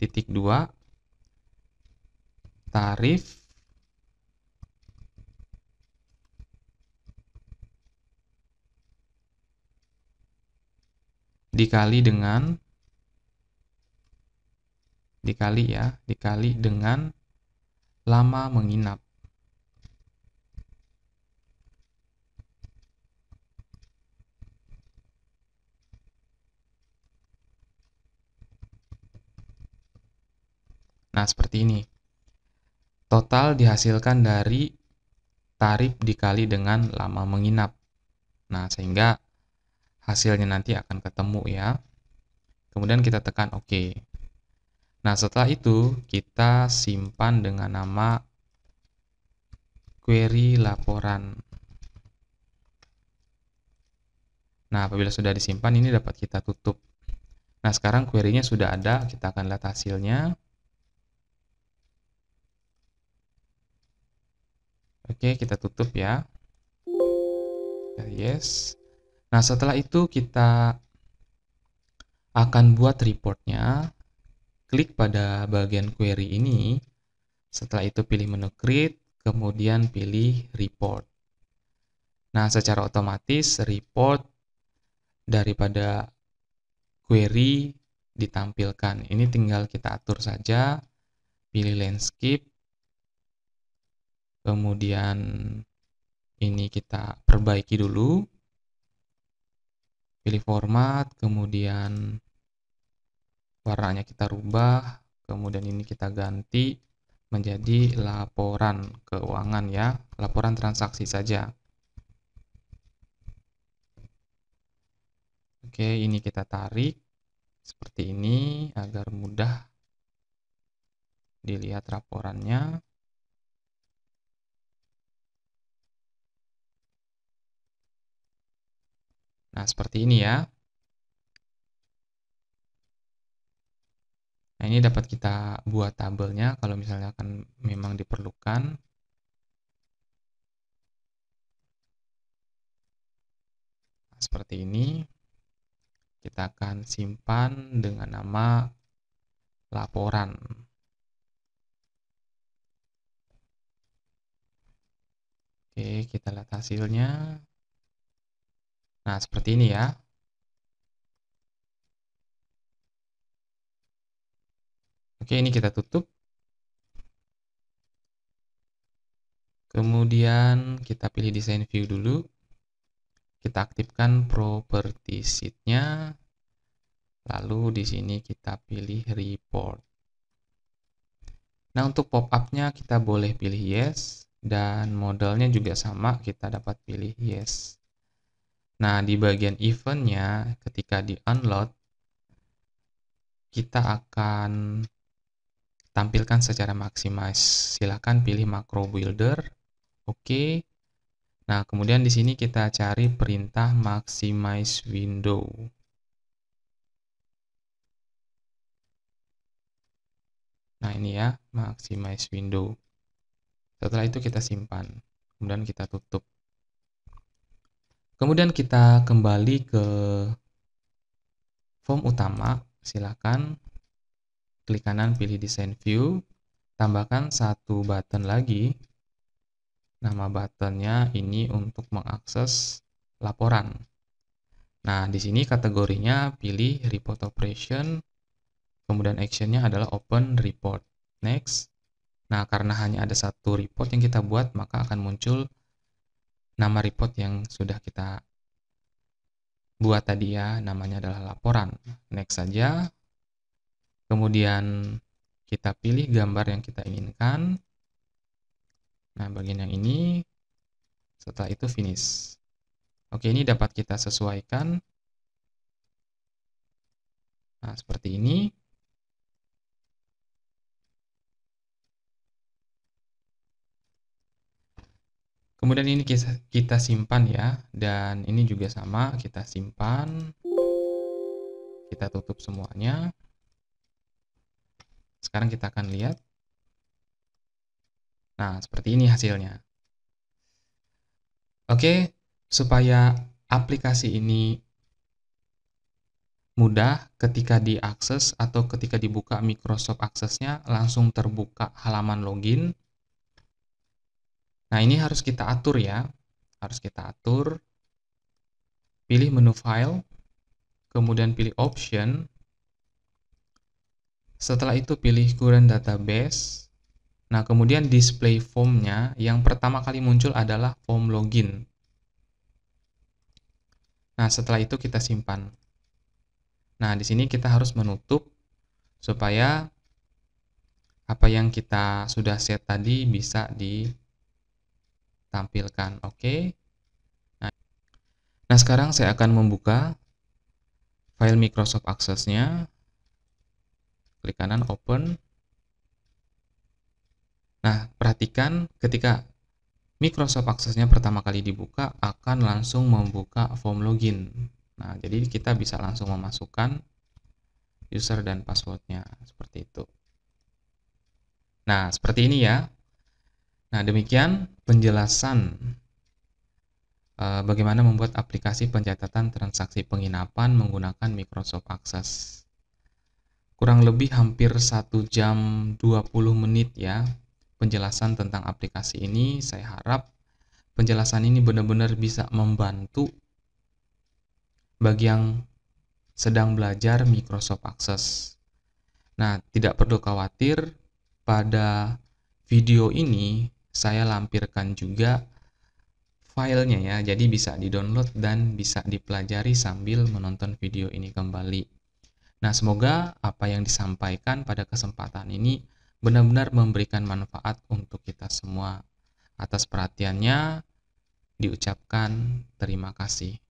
titik 2 tarif dikali dengan lama menginap. Nah, seperti ini. Total dihasilkan dari tarif dikali dengan lama menginap. Nah, sehingga hasilnya nanti akan ketemu ya. Kemudian kita tekan OK. Nah, setelah itu kita simpan dengan nama query laporan. Nah, apabila sudah disimpan, ini dapat kita tutup. Nah, sekarang query-nya sudah ada, kita akan lihat hasilnya. Oke, kita tutup ya. Yes. Nah, setelah itu kita akan buat reportnya. Klik pada bagian query ini. Setelah itu pilih menu Create, kemudian pilih Report. Nah, secara otomatis report daripada query ditampilkan. Ini tinggal kita atur saja. Pilih landscape. Kemudian ini kita perbaiki dulu. Pilih format, kemudian warnanya kita rubah, kemudian ini kita ganti menjadi laporan keuangan ya, laporan transaksi saja. Oke, ini kita tarik seperti ini agar mudah dilihat laporannya. Nah, seperti ini ya. Nah, ini dapat kita buat tabelnya kalau misalnya akan memang diperlukan. Nah, seperti ini. Kita akan simpan dengan nama laporan. Oke, kita lihat hasilnya. Nah, seperti ini ya. Oke, ini kita tutup. Kemudian kita pilih design view dulu. Kita aktifkan property sheet-nya. Lalu di sini kita pilih report. Nah, untuk pop-up-nya kita boleh pilih yes. Dan modelnya juga sama, kita dapat pilih yes. Nah, di bagian event-nya, ketika di-unload, kita akan tampilkan secara maximize. Silakan pilih macro builder. Oke. Nah, kemudian di sini kita cari perintah maximize window. Nah, ini ya, maximize window. Setelah itu kita simpan. Kemudian kita tutup. Kemudian kita kembali ke form utama. Silakan. klik kanan pilih Design View, tambahkan satu button lagi. Nama buttonnya ini untuk mengakses laporan. Nah, di sini kategorinya pilih Report Operation, kemudian actionnya adalah Open Report. Next. Nah, karena hanya ada satu report yang kita buat, maka akan muncul nama report yang sudah kita buat tadi ya, namanya adalah laporan. Next saja. Kemudian kita pilih gambar yang kita inginkan. Nah, bagian yang ini, setelah itu finish. Oke, ini dapat kita sesuaikan. Nah, seperti ini. Kemudian ini kita simpan ya, dan ini juga sama, kita simpan. Kita tutup semuanya. Sekarang kita akan lihat. Nah, seperti ini hasilnya. Oke, supaya aplikasi ini mudah ketika diakses atau ketika dibuka Microsoft Access-nya langsung terbuka halaman login. Nah, ini harus kita atur ya. Harus kita atur. Pilih menu File, kemudian pilih Option. Setelah itu pilih Current Database. Nah, kemudian display form-nya yang pertama kali muncul adalah form login. Nah, setelah itu kita simpan. Nah, di sini kita harus menutup supaya apa yang kita sudah set tadi bisa ditampilkan. Oke. Nah, sekarang saya akan membuka file Microsoft Access-nya. Klik kanan Open. Nah, perhatikan ketika Microsoft Access-nya pertama kali dibuka akan langsung membuka form login. Nah, jadi kita bisa langsung memasukkan user dan password-nya seperti itu. Nah, seperti ini ya. Nah, demikian penjelasan bagaimana membuat aplikasi pencatatan transaksi penginapan menggunakan Microsoft Access. Kurang lebih hampir 1 jam 20 menit ya penjelasan tentang aplikasi ini. Saya harap penjelasan ini benar-benar bisa membantu bagi yang sedang belajar Microsoft Access. Nah, tidak perlu khawatir, pada video ini saya lampirkan juga filenya ya, jadi bisa di-download dan bisa dipelajari sambil menonton video ini kembali. Nah, semoga apa yang disampaikan pada kesempatan ini benar-benar memberikan manfaat untuk kita semua. Atas perhatiannya, diucapkan terima kasih.